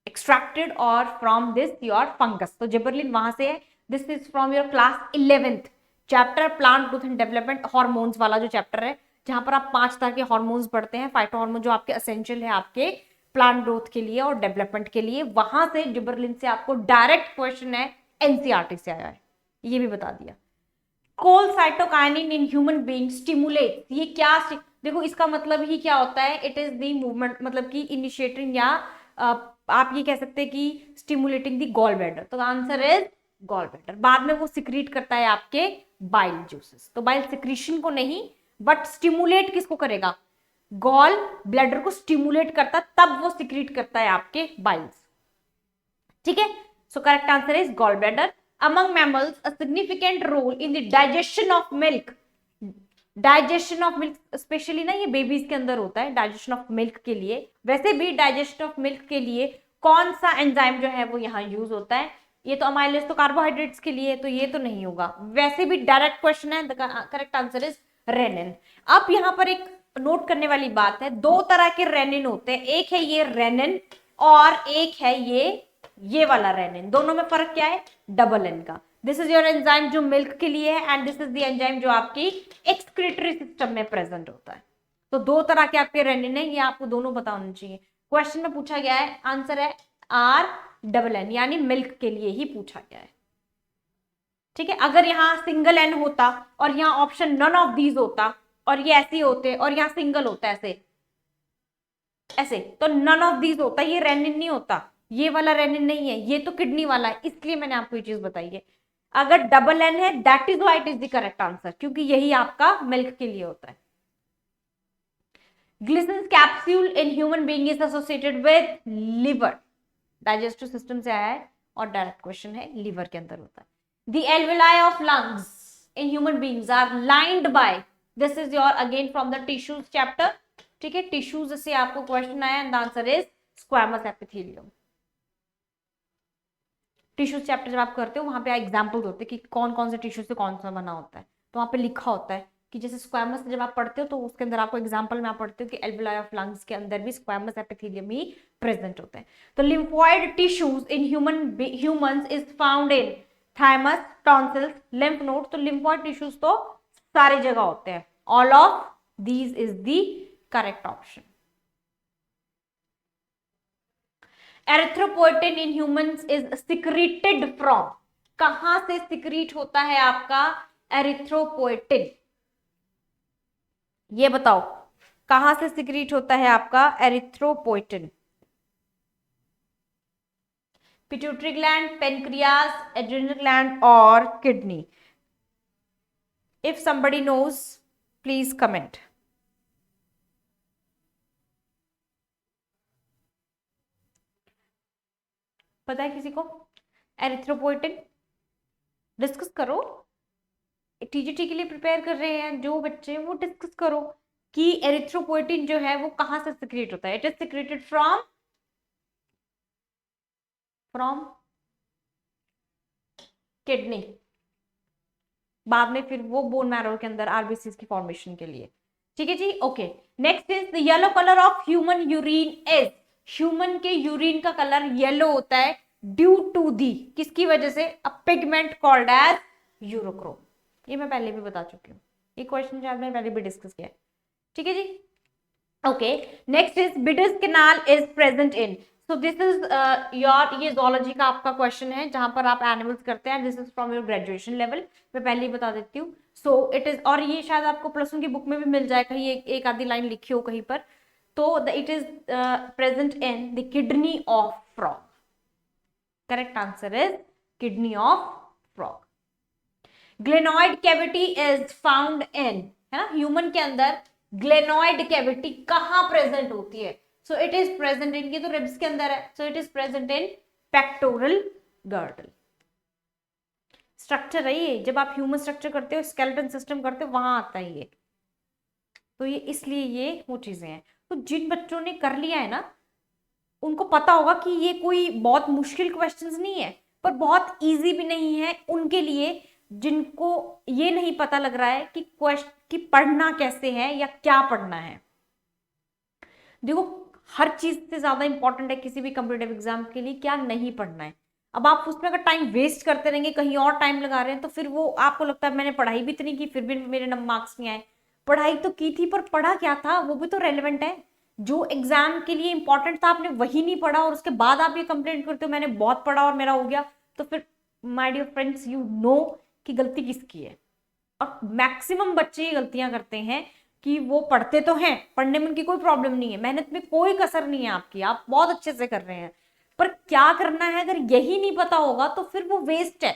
एक्सट्रैक्टेड और फ्रॉम दिस योर फंगस, तो जिबरलिन वहां से है. This is from your class 11th chapter plant growth and development, hormones वाला जो चैप्टर है, जहां पर आप 5 तरह के हार्मोन्स पढ़ते हैं, फाइटो हार्मोन जो आपके एसेंशियल है आपके प्लांट ग्रोथ के लिए और डेवलपमेंट के लिए, वहां से जिबरलिन से आपको डायरेक्ट क्वेश्चन है, एनसीईआरटी से आया है, ये भी बता दिया. Call cytokinin in human being stimulate, ये क्या, देखो इसका मतलब ही क्या होता है, इट इज द मूवमेंट, मतलब कि इनिशिएटिंग या आप ये कह सकते हैं कि स्टिमुलेटिंग द गॉल ब्लैडर, तो आंसर इज गॉल ब्लैडर। बाद में वो सिक्रीट करता है आपके बाइल जूसेस। तो बाइल सिक्रीशन को नहीं, बट स्टिमुलेट किसको करेगा, गॉल ब्लैडर को स्टिमुलेट करता, तब वो सिक्रीट करता है आपके बाइल्स। ठीक है, so correct answer is gall bladder. Among mammals a significant role in the digestion of milk. Digestion of milk specially ना ये बेबीज के अंदर होता है, डाइजेशन ऑफ मिल्क के लिए। वैसे भी डाइजेशन ऑफ मिल्क के लिए कौन सा एंजाइम जो है वो यहाँ यूज होता है, ये तो अमाइलेज तो कार्बोहाइड्रेट्स के लिए, तो ये तो नहीं होगा। वैसे भी डायरेक्ट क्वेश्चन है, करेक्ट आंसर इज रेनिन। अब यहाँ पर एक नोट करने वाली बात है, दो तरह के रेनिन होते हैं, एक है ये रेनिन और एक है ये वाला रेनिन। दोनों में फर्क क्या है, डबल एन का। दिस इज योर एंजाइम जो मिल्क के लिए है, and this is the enzyme जो आपकी एक्सक्रीटरी सिस्टम में प्रेजेंट होता है। तो दो तरह के आपके रेनिन है, ये आपको दोनों पता होना चाहिए। क्वेश्चन में पूछा गया है, आंसर है आर डबल एन, यानी मिल्क के लिए ही पूछा गया है। ठीक है, अगर यहाँ सिंगल एन होता और यहाँ ऑप्शन नन ऑफ दीज होता और ये ऐसे होते और यहाँ सिंगल होता ऐसे ऐसे, तो नन ऑफ दीज होता, ये रेनिन नहीं होता, ये वाला रेनिन नहीं है, ये तो किडनी वाला है, इसलिए मैंने आपको ये चीज बताई है। अगर डबल एन है, that is why it is the correct answer, क्योंकि यही आपका मिल्क के लिए होता है। Glisson's capsule in human being is associated with liver. Digestive system से आया है और डायरेक्ट क्वेश्चन है, लिवर के अंदर होता है। The alveoli of lungs in human beings are lined by, this is your again from the tissues chapter। ठीक है, टिश्यूज से आपको क्वेश्चन आया and the answer is squamous epithelium. Tissues chapter जब आप करते हो वहां पे एग्जांपल्स होते हैं कि कौन कौन से टिश्यू से कौन सा बना होता है, तो वहां पे लिखा होता है कि जैसे स्क्वैमस जब आप पढ़ते हो तो उसके अंदर आपको एग्जांपल में आप पढ़ते हो कि एल्वेलाई ऑफ लंग्स के अंदर भी स्क्वैमस एपिथेलियम ही प्रेजेंट होता है। तो lymphoid tissues in humans is found in thymus, tonsils, lymph node. तो लिम्फोइड टिश्यूज तो सारी जगह होते हैं, all of these is the correct option. Erythropoietin in humans is secreted from, कहां से सिक्रीट होता है आपका एरिथ्रोपोइटिन, ये बताओ कहां से सिक्रीट होता है आपका erythropoietin. Pituitary gland, pancreas, adrenal gland और kidney. If somebody knows please comment। पता है किसी को एरिथ्रोपोइटिन, डिस्कस करो। टीजीटी के लिए प्रिपेयर कर रहे हैं जो बच्चे, वो डिस्कस करो कि एरिथ्रोपोइटिन जो है वो कहां से सिक्रीट होता है। It is secreted from kidney, बाद में फिर वो बोन मैरो के अंदर आरबीसीज की फॉर्मेशन के लिए। ठीक है जी, okay. Next is the yellow colour of human urine is, human के यूरिन का कलर येलो होता है ड्यू टू दी, किसकी वजह से, a pigment called as urochrome. ये मैं पहले भी बता चुकी हूँ, ये क्वेश्चन शायद मैंने पहले भी डिस्कस किया है। ठीक है जी, okay. Next is Bidder's canal is present in, so this is your, ये जोलॉजी का आपका क्वेश्चन है जहां पर आप एनिमल्स करते हैं। This is from your graduation level, मैं पहले ही बता देती हूँ। सो इट इज, और ये शायद आपको प्लस वन की बुक में भी मिल जाए कहीं, एक आधी लाइन लिखी हो कहीं पर। तो it is present in the kidney of frog, correct answer is kidney of frog. Glenoid cavity is found in, है ना, ह्यूमन के अंदर ग्लेनॉइड कैविटी कहां प्रेजेंट होती है। सो इट इज प्रेजेंट इन, ये तो रिब्स के अंदर है, सो it is present in pectoral girdle. Structure है ये, जब आप ह्यूमन स्ट्रक्चर करते हो, स्केलेटन सिस्टम करते हो, वहां आता है ये, तो ये इसलिए ये वो चीजें हैं। तो जिन बच्चों ने कर लिया है ना, उनको पता होगा कि ये कोई बहुत मुश्किल क्वेश्चंस नहीं है, पर बहुत इजी भी नहीं है उनके लिए जिनको ये नहीं पता लग रहा है कि पढ़ना कैसे है या क्या पढ़ना है। देखो, हर चीज से ज्यादा इंपॉर्टेंट है किसी भी कॉम्पिटिटिव एग्जाम के लिए क्या नहीं पढ़ना है। अब आप उसमें अगर टाइम वेस्ट करते रहेंगे, कहीं और टाइम लगा रहे हैं, तो फिर वो आपको लगता है मैंने पढ़ाई भी इतनी की फिर भी मेरे मार्क्स नहीं आए। पढ़ाई तो की थी, पर पढ़ा क्या था वो भी तो रेलिवेंट है। जो एग्जाम के लिए इंपॉर्टेंट था आपने वही नहीं पढ़ा, और उसके बाद आप ये कंप्लेंट करते हो मैंने बहुत पढ़ा और मेरा हो गया, तो फिर my dear friends you know कि गलती किसकी है। और मैक्सिमम बच्चे ये गलतियां करते हैं कि वो पढ़ते तो हैं, पढ़ने में उनकी कोई प्रॉब्लम नहीं है, मेहनत में कोई कसर नहीं है आपकी, आप बहुत अच्छे से कर रहे हैं, पर क्या करना है अगर यही नहीं पता होगा तो फिर वो वेस्ट है।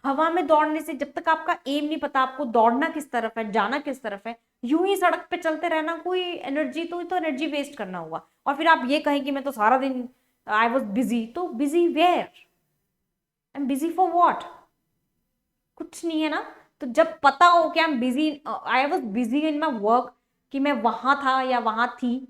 हवा में दौड़ने से जब तक आपका एम नहीं पता, आपको दौड़ना किस तरफ है, जाना किस तरफ है, यूं ही सड़क पे चलते रहना, कोई एनर्जी तो एनर्जी वेस्ट करना हुआ। और फिर आप ये कहें कि मैं तो सारा दिन आई वॉज बिजी, तो busy where, I am busy for what, कुछ नहीं है ना। तो जब पता हो कि I am busy, I was busy in my work, कि मैं वहां था या वहां थी,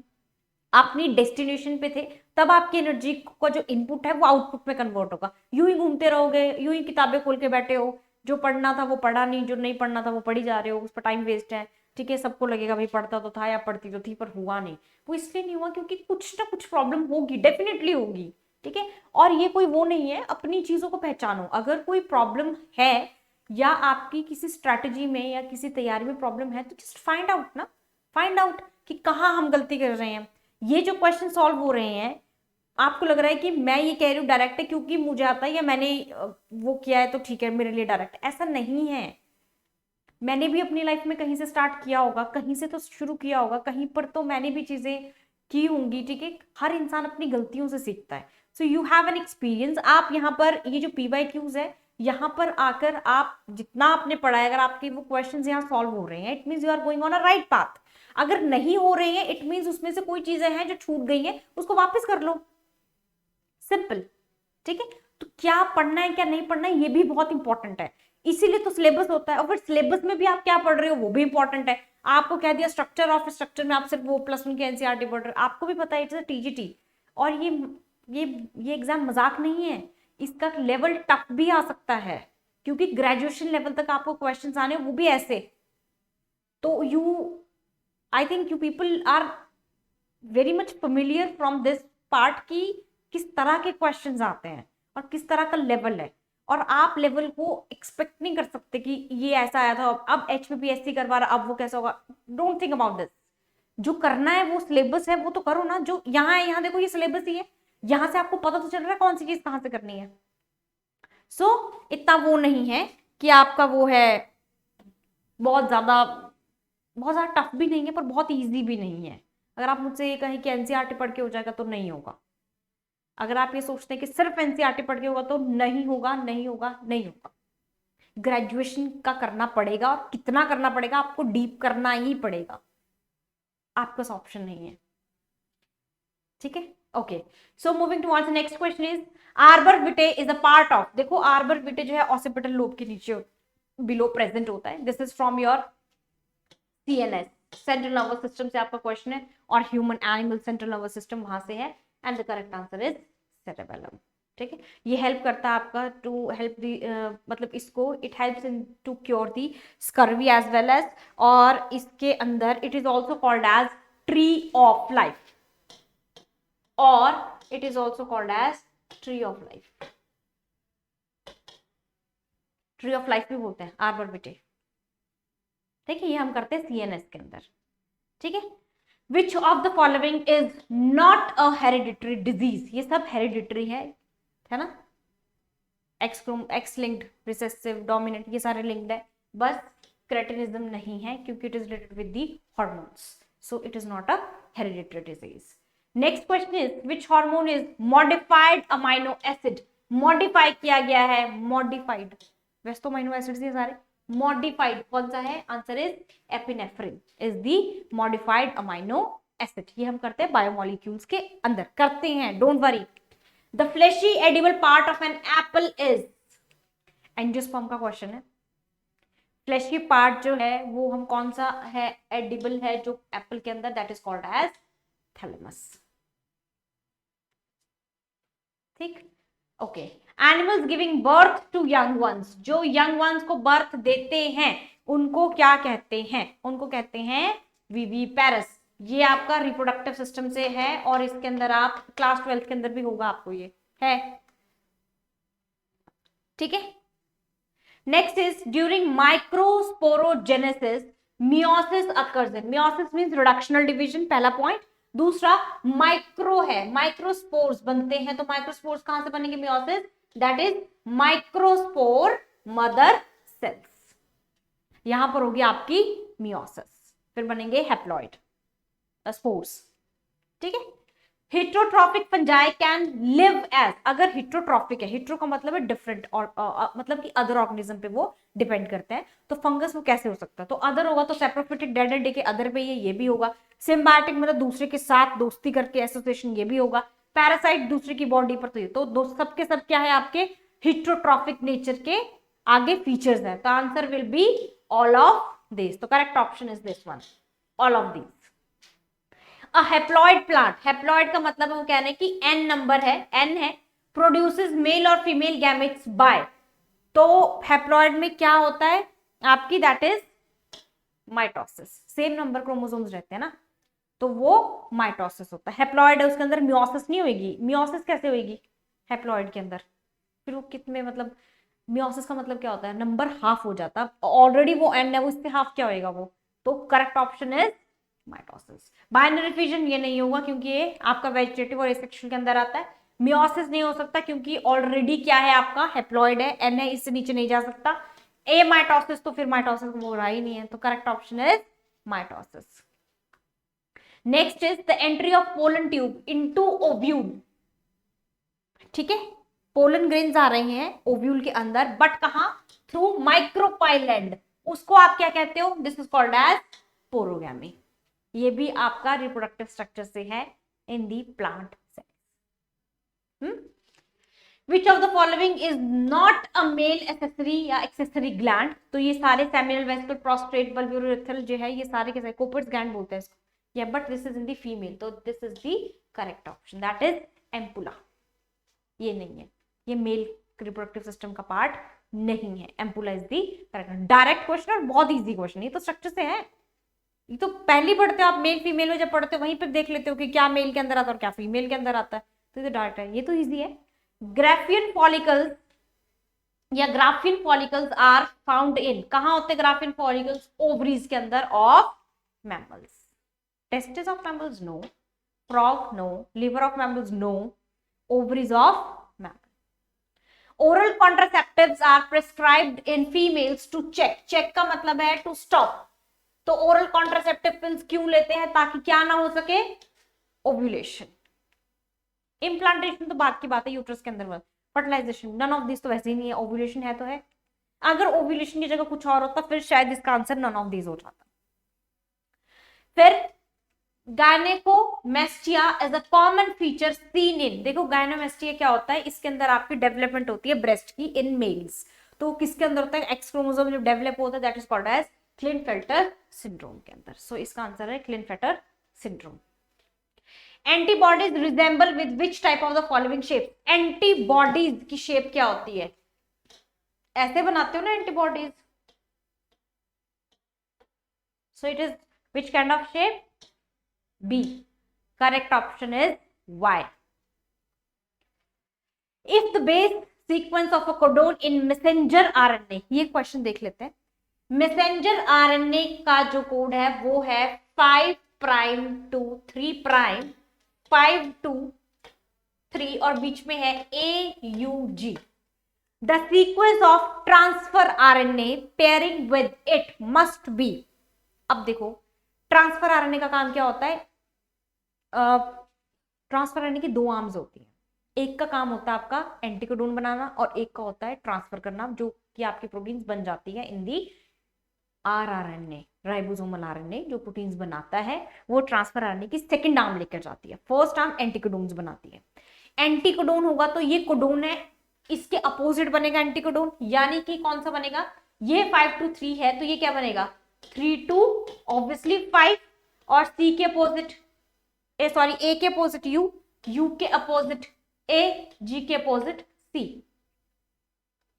अपनी डेस्टिनेशन पे थे, तब आपकी एनर्जी का जो इनपुट है वो आउटपुट में कन्वर्ट होगा। यूं ही घूमते रहोगे, यूं ही किताबें खोल के बैठे हो, जो पढ़ना था वो पढ़ा नहीं, जो नहीं पढ़ना था वो पढ़ी जा रहे हो, उस पर टाइम वेस्ट है। ठीक है, सबको लगेगा भाई पढ़ता तो था या पढ़ती तो थी पर हुआ नहीं। वो इसलिए नहीं हुआ क्योंकि कुछ ना कुछ प्रॉब्लम होगी, डेफिनेटली होगी। ठीक है, और ये कोई वो नहीं है, अपनी चीजों को पहचानो। अगर कोई प्रॉब्लम है या आपकी किसी स्ट्रैटेजी में या किसी तैयारी में प्रॉब्लम है, तो जस्ट फाइंड आउट ना, फाइंड आउट कि कहाँ हम गलती कर रहे हैं। ये जो क्वेश्चन सॉल्व हो रहे हैं, आपको लग रहा है कि मैं ये कह रही हूँ डायरेक्ट है क्योंकि मुझे आता है, या मैंने वो किया है तो ठीक है मेरे लिए डायरेक्ट, ऐसा नहीं है। मैंने भी अपनी लाइफ में कहीं से स्टार्ट किया होगा, कहीं से तो शुरू किया होगा, कहीं पर तो मैंने भी चीजें की होंगी। ठीक है, हर इंसान अपनी गलतियों से सीखता है। So you have an experience. आप यहाँ पर ये जो PYQs है, यहाँ पर आकर आप जितना आपने पढ़ा है, अगर आपके वो क्वेश्चंस यहाँ सॉल्व हो रहे हैं, it means you are going on a right path. अगर नहीं हो रहे हैं, इट मीन्स उसमें से कोई चीजें हैं जो छूट गई है, उसको वापस कर लो, सिंपल। ठीक है, तो क्या पढ़ना है क्या नहीं पढ़ना है ये भी बहुत इंपॉर्टेंट है, इसीलिए तो सिलेबस होता है। और फिर सिलेबस में भी आप क्या पढ़ रहे हो वो भी इंपॉर्टेंट है। आपको कह दिया स्ट्रक्चर ऑफ स्ट्रक्चर में आप सिर्फ वो +1 के एनसीईआरटी पढ़ रहे हो, आपको भी पता है इट्स TGT। और ये ये एग्जाम मजाक नहीं है, इसका लेवल टफ भी आ सकता है, क्योंकि ग्रेजुएशन लेवल तक आपको क्वेश्चन आने, वो भी ऐसे। तो I think you people are very much familiar from this part की किस तरह के क्वेश्चंस आते हैं और किस तरह का लेवल है। और आप लेवल को एक्सपेक्ट नहीं कर सकते कि ये ऐसा आया था, अब HPPSC करवा रहा, अब वो कैसा होगा। Don't think about this. जो करना है वो सिलेबस है वो तो करो ना, जो यहाँ है यहाँ देखो ये सिलेबस ही है, यहाँ से आपको पता तो चल रहा है कौन सी चीज कहाँ से करनी है। सो इतना वो नहीं है कि आपका वो है बहुत ज्यादा टफ भी नहीं है पर बहुत ईजी भी नहीं है। अगर आप मुझसे ये कहें कि एनसीईआरटी पढ़ के हो जाएगा, तो नहीं होगा। अगर आप ये सोचते हैं कि सिर्फ एनसीईआरटी पढ़ के होगा, तो नहीं होगा, नहीं होगा, नहीं होगा। ग्रेजुएशन का करना पड़ेगा, और कितना करना पड़ेगा, आपको डीप करना ही पड़ेगा, आपके पास ऑप्शन नहीं है। ठीक है, okay. So moving towards next question is arbor Vite is a part of. देखो आर्बर विटे जो है ऑसिपिटल लोब के नीचे बिलो प्रेजेंट होता है। This is from your CNS, central nervous system से आपका क्वेश्चन है, और human animal central nervous system वहां से है, and the correct answer is cerebellum. ठीक है, ये हेल्प करता है आपका टू हेल्प दी, मतलब इसको it helps in to cure the scurvy as well as, और इसके अंदर it is also called as tree of life, और it is also called as tree of life. Tree of life भी बोलते हैं आर्बर विटे। ठीक है, ये हम करते हैं CNS के अंदर। ठीक है, which of the following is not a hereditary disease. ये सब हेरिडिटरी है ना, एक्स लिंक्ड, रिसेसिव, डोमिनेंट, ये सारे लिंक्ड है, बस क्रेटिनिज्म नहीं है क्योंकि it is related with the hormones, so it is not a hereditary disease. Next question is which hormone is modified amino acid. Modify किया गया है, मॉडिफाइड, वैसे तो अमाइनो एसिड्स ये सारे, मॉडिफाइड कौन सा है, answer is epinephrine is the modified amino acid. ये हम करते हैं बायोमोलिक्यूल्स के अंदर, करते हैं, don't worry. The fleshy edible part of an apple is, angiosperm का क्वेश्चन है। फ्लेशी पार्ट जो है वो हम कौन सा है एडिबल है जो एप्पल के अंदर, that is called as thalamus. ठीक, okay. Animals giving birth to young ones, जो यंग वंस को बर्थ देते हैं उनको क्या कहते हैं, उनको कहते हैं विविपेरस। ये आपका रिप्रोडक्टिव सिस्टम से है, और इसके अंदर आप क्लास 12 के अंदर भी होगा आपको ये है। ठीक है, next is during microsporogenesis meiosis occurs in. Meiosis means reductional division, पहला पॉइंट। दूसरा माइक्रो है, माइक्रोस्पोर्स बनते हैं, तो माइक्रोस्पोर्स कहां से बनेंगे, meiosis, that is microspore mother cells, यहां पर होगी आपकी मियोसिस, फिर बनेंगे हैप्लॉइड स्पोर्स। ठीक है, heterotrophic fungi can live as, अगर हिट्रोट्रॉफिक है, हिट्रो का मतलब है डिफरेंट, और मतलब कि अदर ऑर्गेनिज्म पे वो डिपेंड करते हैं, तो फंगस वो कैसे हो सकता है, तो अदर होगा तो सेप्रोफिटिक डेड एंड के अदर पे ये भी होगा, सिम्बायोटिक मतलब दूसरे के साथ दोस्ती करके एसोसिएशन ये भी होगा, पैरासाइट दूसरे की बॉडी पर, तो ये तो सबके सब क्या है आपके हिट्रोट्रॉफिक नेचर के आगे फीचर्स है, तो answer will be all of this, तो correct option is this one, all of this. A haploid plant, haploid का मतलब है वो कह रहे हैं कि एन नंबर है, एन है, प्रोड्यूसेस मेल और फीमेल गैमेट्स बाय, तो हेप्लॉइड में क्या होता है आपकी, that is mitosis, same number chromosomes रहते हैं ना, तो वो माइटोसिस होता है, हेप्लॉइड है उसके अंदर मियोसिस नहीं होगी, मियोसिस कैसे होगी हेप्लॉइड के अंदर, फिर वो कितने मतलब मियोसिस का मतलब क्या होता है, नंबर हाफ हो जाता, ऑलरेडी वो एन है, वो इससे हाफ क्या होएगा वो, तो correct option is mitosis. Binary fission ये नहीं होगा क्योंकि ये आपका वेजिटेटिव और एसेक्सुअल के अंदर आता है, मियोसिस नहीं हो सकता क्योंकि ऑलरेडी क्या है आपका हेप्लॉइड है, एन है, इससे नीचे नहीं जा सकता, ए माइटोसिस तो फिर माइटोसिस हो रहा ही नहीं है, तो correct option is mitosis. Next is the entry of pollen tube into ovule, ठीक है, पोलन ग्रेन्स आ रहे हैं ओव्यूल के अंदर, बट कहां, थ्रू माइक्रोपाइलेंड, उसको आप क्या कहते हो, this is called as porogamy, ये भी आपका रिप्रोडक्टिव स्ट्रक्चर से है in the plant cells. Which of the following is not a male accessory या एक्सेसरी ग्लैंड, तो ये सारे सेमिनल वेसिकल प्रोस्टेट बल्बोरेथल जो है ये सारे के सारे कोपर्स ग्लैंड बोलते हैं इसको, या but this is in the female, तो this is the correct option, that is ampulla, ये नहीं है, ये मेल रिप्रोडक्टिव सिस्टम का पार्ट नहीं है, ampulla is the correct. Direct question और बहुत इजी क्वेश्चन, ये तो स्ट्रक्चर से है, ये तो पहले पढ़ते हो आप, मेल फीमेल में जब पढ़ते हो वहीं पर देख लेते हो कि क्या मेल के अंदर आता है और क्या फीमेल के अंदर आता है, तो ये तो डायरेक्ट है, ये तो इजी है। ग्राफियन फॉलिकल्स या Graafian follicles are found in, कहां होते हैं ग्राफियन फॉलिकल्स, ओवरीज के अंदर of mammals, testis of mammals no, frog no, liver of mammals no, ovaries of mammal. Oral contraceptives are prescribed in females to check, check का मतलब है to stop, तो oral contraceptive pills क्यों लेते हैं, ताकि क्या ना हो सके, ओव्यूलेशन, इम्प्लांटेशन तो बात की बात है यूट्रस के अंदर, फर्टिलाइजेशन नन ऑफ दिस तो वैसे ही नहीं है, ओव्यूलेशन है तो है, अगर ओव्यूलेशन की जगह कुछ और होता फिर शायद इसका आंसर नन ऑफ दिस हो जाता। फिर gynaecomastia is a common feature seen in, देखो गायनोमेस्टिया क्या होता है, इसके अंदर आपकी डेवलपमेंट होती है ब्रेस्ट की इन मेल्स, तो किसके अंदर होता है, एक्स क्रोमोसोम जब डेवलप होता है that is called as Klinefelter syndrome के अंदर, सो इसका आंसर है Klinefelter syndrome. Antibodies resemble with which type of the following shape, antibodies की शेप क्या होती है, ऐसे बनाते हो ना antibodies, so it is which kind of shape, B, correct option is Y. If the base sequence of a codon in messenger RNA, ये question देख लेते हैं, मैसेंजर आरएनए का जो कोड है वो है 5 प्राइम टू 3 प्राइम, 5 टू 3 और बीच में है AUG, the sequence of transfer RNA pairing with it must be, अब देखो ट्रांसफर आरएनए का काम क्या होता है, ट्रांसफर आरएनए की 2 आर्म्स होती हैं, एक का काम होता है आपका एंटीकोडोन बनाना और एक का होता है ट्रांसफर करना, जो कि आपकी प्रोटीन्स बन जाती है in the RNA, ribosomal RNA जो प्रोटीन्स बनाता है वो ट्रांसफर आरएनए की सेकंड आर्म लेकर जाती है, फर्स्ट आर्म एंटीकोडोन्स बनाती है, एंटीकोडोन होगा तो ये कोडोन है, इसके अपोजिट बनेगा एंटीकोडोन, यानी कि कौन सा बनेगा, ये 5 to 3 है तो ये क्या बनेगा 3 to ऑब्वियसली 5, और सी के अपोजिट ए के अपोजिट यू के अपोजिट ए, जी के अपोजिट सी,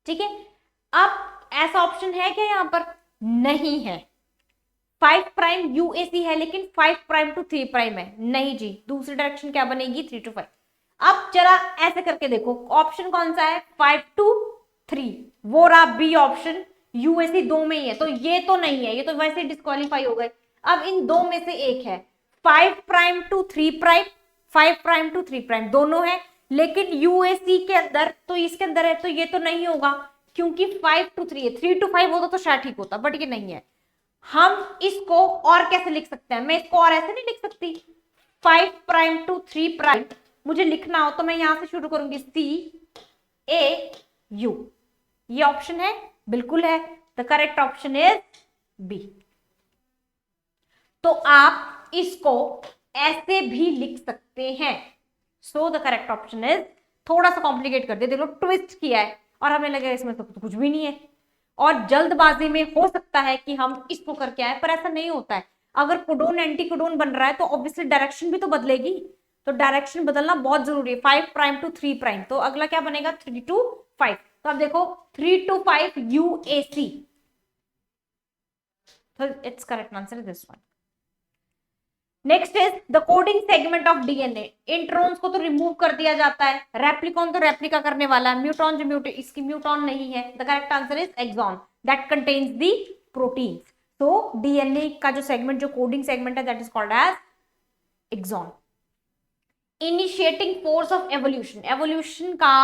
ठीक है। अब ऐसा ऑप्शन है क्या यहां पर, नहीं है, 5 प्राइम यूएसी है लेकिन 5 प्राइम टू 3 प्राइम है, नहीं जी, दूसरी डायरेक्शन क्या बनेगी 3 to 5। अब जरा ऐसे करके देखो ऑप्शन कौन सा है, 5 to 3, वो रहा बी ऑप्शन, यूएसी 2 में ही है, तो ये तो नहीं है, ये तो वैसे डिस्क्वालीफाई हो गए। अब इन 2 में से एक है 5 prime to 3 prime, 5 prime to 3 prime दोनों है, लेकिन यूएसी के अंदर तो इसके अंदर है, तो ये तो नहीं होगा क्योंकि 5 to 3 है, 3 to 5 होता तो शायद ठीक होता, बट ये नहीं है। हम इसको और कैसे लिख सकते हैं, मैं इसको और ऐसे नहीं लिख सकती, 5 प्राइम टू 3 प्राइम मुझे लिखना हो तो मैं यहां से शुरू करूंगी CAU। ये ऑप्शन है, बिल्कुल है। The correct option is B. तो आप इसको ऐसे भी लिख सकते हैं। So the correct option is, थोड़ा सा कॉम्प्लिकेट कर दिया, देखो ट्विस्ट किया है और हमें लगा इसमें तो कुछ भी नहीं है और जल्दबाजी में हो सकता है कि हम इसको करके आए, पर ऐसा नहीं होता है। अगर कोडोन एंटी कोडोन बन रहा है तो ऑब्वियसली डायरेक्शन भी तो बदलेगी, तो डायरेक्शन बदलना बहुत जरूरी है। 5 प्राइम टू 3 प्राइम, तो अगला क्या बनेगा 3 टू 5। तो आप देखो 3 टू 5 UAC, तो it's correct answer is this one. Next is the coding segment of DNA. Introns को तो रिमूव कर दिया जाता है, रेप्लिकॉन तो रेप्लिका करने वाला है, म्यूटॉन जो इसकी म्यूटॉन नहीं है। The correct answer is exon that contains the proteins. तो डीएनए का जो सेगमेंट, जो कोडिंग सेगमेंट है, that is called as exon. Initiating force of evolution, evolution का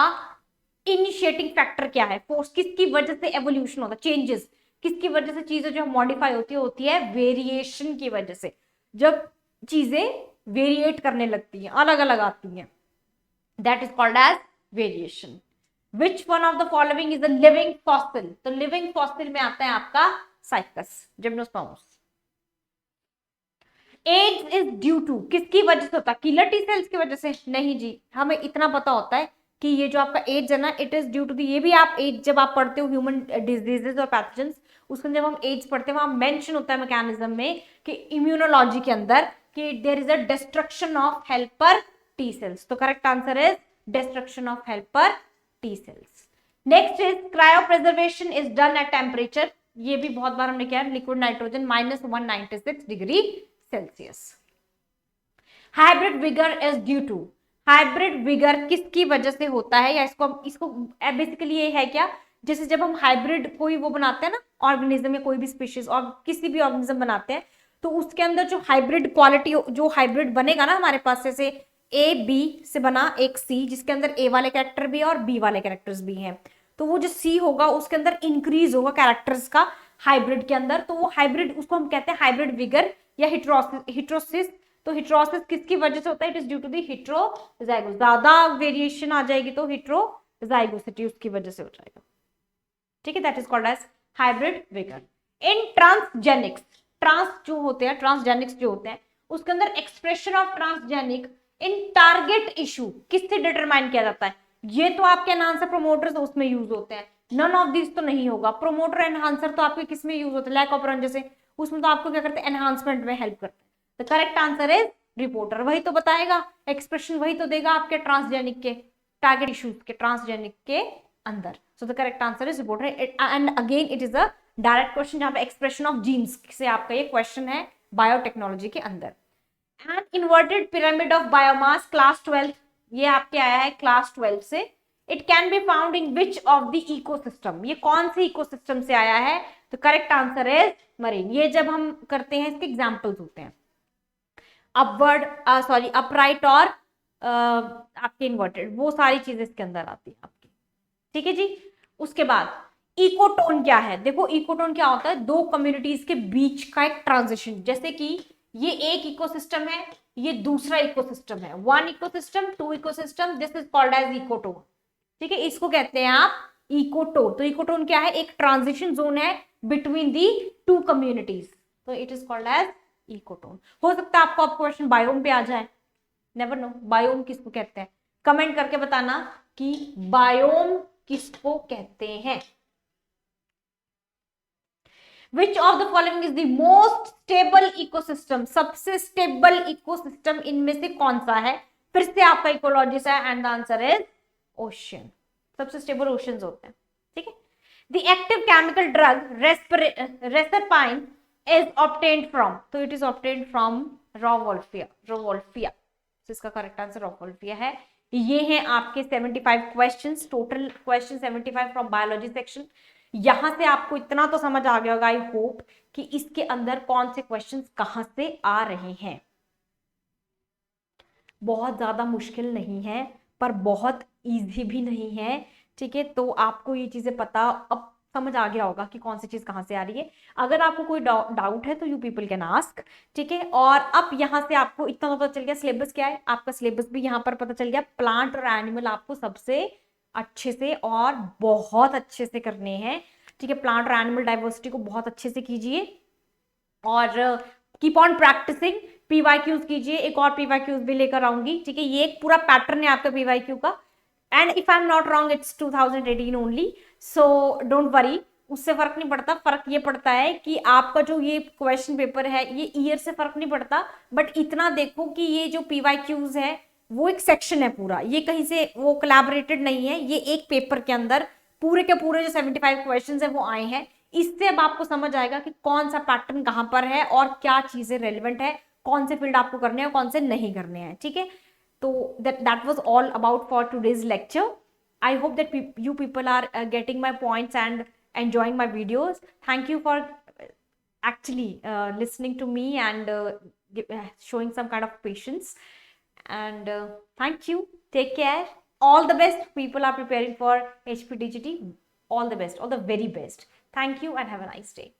इनिशिएटिंग फैक्टर क्या है? फोर्स, किसकी वजह से एवोल्यूशन होता है, चेंजेस किसकी वजह से चीजें जो मॉडिफाई होती है वेरिएशन की वजह से। जब चीजें वेरिएट करने लगती हैं, अलग अलग आती हैं, that is called as variation. Which one of the following is a living fossil? तो लिविंग फॉसिल में आता है आपका cycas gymnosperms. AIDS is due to, किसकी वजह से होता है? किलर टी सेल्स की वजह से? नहीं जी, हमें इतना पता होता है कि ये जो आपका एड्स है ना, it is due to the, ये भी आप एड्स जब आप पढ़ते हो ह्यूमन डिजीजेस और पैथोजेंस, उसमें जब हम एड्स पढ़ते हैं वहां मेंशन होता है मैकेनिज्म में कि इम्यूनोलॉजी के अंदर कि there is a destruction of helper T cells. तो correct answer is destruction of helper T cells. Next is cryopreservation is done at temperature. ये भी बहुत बार हमने किया है, liquid nitrogen -196 degree Celsius. Hybrid vigour is due to, hybrid vigour किसकी वजह से होता है? या इसको बेसिकली ये है क्या, जैसे जब हम हाइब्रिड कोई वो बनाते हैं ना ऑर्गेनिज्म या कोई भी स्पीशीज और किसी भी ऑर्गेनिज्म बनाते हैं, तो उसके अंदर जो हाइब्रिड क्वालिटी, जो हाइब्रिड बनेगा ना हमारे पास, जैसे AB से बना एक C जिसके अंदर A वाले कैरेक्टर भी है और B वाले कैरेक्टर्स भी हैं, तो वो जो C होगा उसके अंदर इंक्रीज होगा कैरेक्टर्स का हाइब्रिड के अंदर, तो वो हाइब्रिड, उसको हम कहते हैं हाइब्रिड विगर या हिट्रोसिस। तो हिट्रोसिस किसकी वजह से होता है? It is due to the heterozygous, ज्यादा वेरिएशन आ जाएगी तो हिट्रोजाइगोसिटी उसकी वजह से हो जाएगा। ठीक है, that is called as hybrid vigour. In transgenics, trans जो होते हैं, ट्रांसजेनिक्स जो होते हैं, उसके अंदर expression of transgenic in target tissue किससे डिटरमाइन किया जाता है? ये तो आपके एनहांसर प्रोमोटर्स उसमें यूज होते हैं, नन ऑफ दिस तो नहीं होगा। प्रोमोटर एनहांसर तो आपके किस में यूज होते हैं? लैक ऑफ रन जैसे, उसमें तो आपको क्या करते हैं? एनहांसमेंट में हेल्प करते हैं। The correct answer is reporter, वही तो बताएगा, एक्सप्रेशन वही तो देगा आपके ट्रांसजेनिक के टारगेट इश्यूज के ट्रांसजेनिक के अंदर। सो the correct answer is reporter. And again it is a direct question जहां पे एक्सप्रेशन ऑफ जीन्स से आपका ये क्वेश्चन है बायोटेक्नोलॉजी के अंदर। And inverted pyramid of biomass class 12, ये आपके आया है क्लास 12 से। It can be found in which of the ecosystem, ये कौन से इकोसिस्टम से आया है? तो करेक्ट आंसर इज मरीन। ये जब हम करते हैं इसके एग्जाम्पल्स होते हैं अपवर्ड, सॉरी अपराइट और आपके इन्वर्टेड, वो सारी चीजें इसके अंदर आती है आपकी। ठीक है जी। उसके बाद इकोटोन क्या है? देखो इकोटोन क्या होता है? दो कम्युनिटीज के बीच का एक ट्रांजिशन, जैसे कि ये एक इकोसिस्टम है, ये दूसरा इकोसिस्टम है, one ecosystem two ecosystem, this is called as ecotone. ठीक है, इसको कहते हैं आप इकोटोन। तो इकोटोन क्या है? एक ट्रांजिशन जोन है बिटवीन दी टू कम्युनिटीज, तो it is called as ecotone. हो सकता है आपको क्वेश्चन बायोम पे आ जाए, नेवर नो। बायोम किसको कहते हैं? कमेंट करके बताना कि बायोम किसको कहते हैं। Which of the following is the most stable ecosystem? सबसे स्टेबल इकोसिस्टम इनमें से कौन सा है? फिर से आपका इकोलॉजिस्ट है and the answer is ocean. सबसे स्टेबल ओशियंस होते हैं। ठीक है। The active chemical drug reserpine is obtained from, तो it is obtained from Rauwolfia। इसका करेक्ट आंसर Rauwolfia है। ये हैं आपके 75 questions, total question 75 from biology section. यहां से आपको इतना तो समझ आ गया होगा आई होप कि इसके अंदर कौन से क्वेश्चंस कहां से आ रहे हैं। बहुत ज्यादा मुश्किल नहीं है पर बहुत इजी भी नहीं है। ठीक है, तो आपको ये चीजें पता अब समझ आ गया होगा कि कौन सी चीज कहाँ से आ रही है। अगर आपको कोई डाउट है तो यू पीपल कैन आस्क, ठीक है। और अब यहाँ से आपको इतना तो पता चल गया सिलेबस क्या है, आपका सिलेबस भी यहाँ पर पता चल गया। प्लांट और एनिमल आपको सबसे अच्छे से और बहुत अच्छे से करने हैं, ठीक है। प्लांट और एनिमल डाइवर्सिटी को बहुत अच्छे से कीजिए और कीप ऑन प्रैक्टिसिंग। पीवाईक्यूज कीजिए, एक और पीवाईक्यूज भी लेकर आऊंगी, ठीक है। ये एक पूरा पैटर्न है आपका पीवाईक्यू का, and if I am not wrong it's 2018 only, so don't worry, उससे फर्क नहीं पड़ता। फर्क ये पड़ता है कि आपका जो ये क्वेश्चन पेपर है ये ईयर से फर्क नहीं पड़ता, बट इतना देखो कि ये जो पीवाईक्यूज है वो एक सेक्शन है पूरा, ये कहीं से वो कोलैबोरेटेड नहीं है, ये एक पेपर के अंदर पूरे के पूरे जो 75 क्वेश्चंस है वो आए हैं। इससे अब आपको समझ आएगा कि कौन सा पैटर्न कहां पर है और क्या चीजें रेलिवेंट है, कौन से फील्ड आपको करने हैं कौन से नहीं करने हैं, ठीक है। तो that was all about for today's lecture. I hope that you people are getting my points and enjoying my videos. Thank you for actually listening to me and showing some kind of patience, and thank you, take care, all the best. People are preparing for HPDGT, all the best, all the very best. Thank you and have a nice day.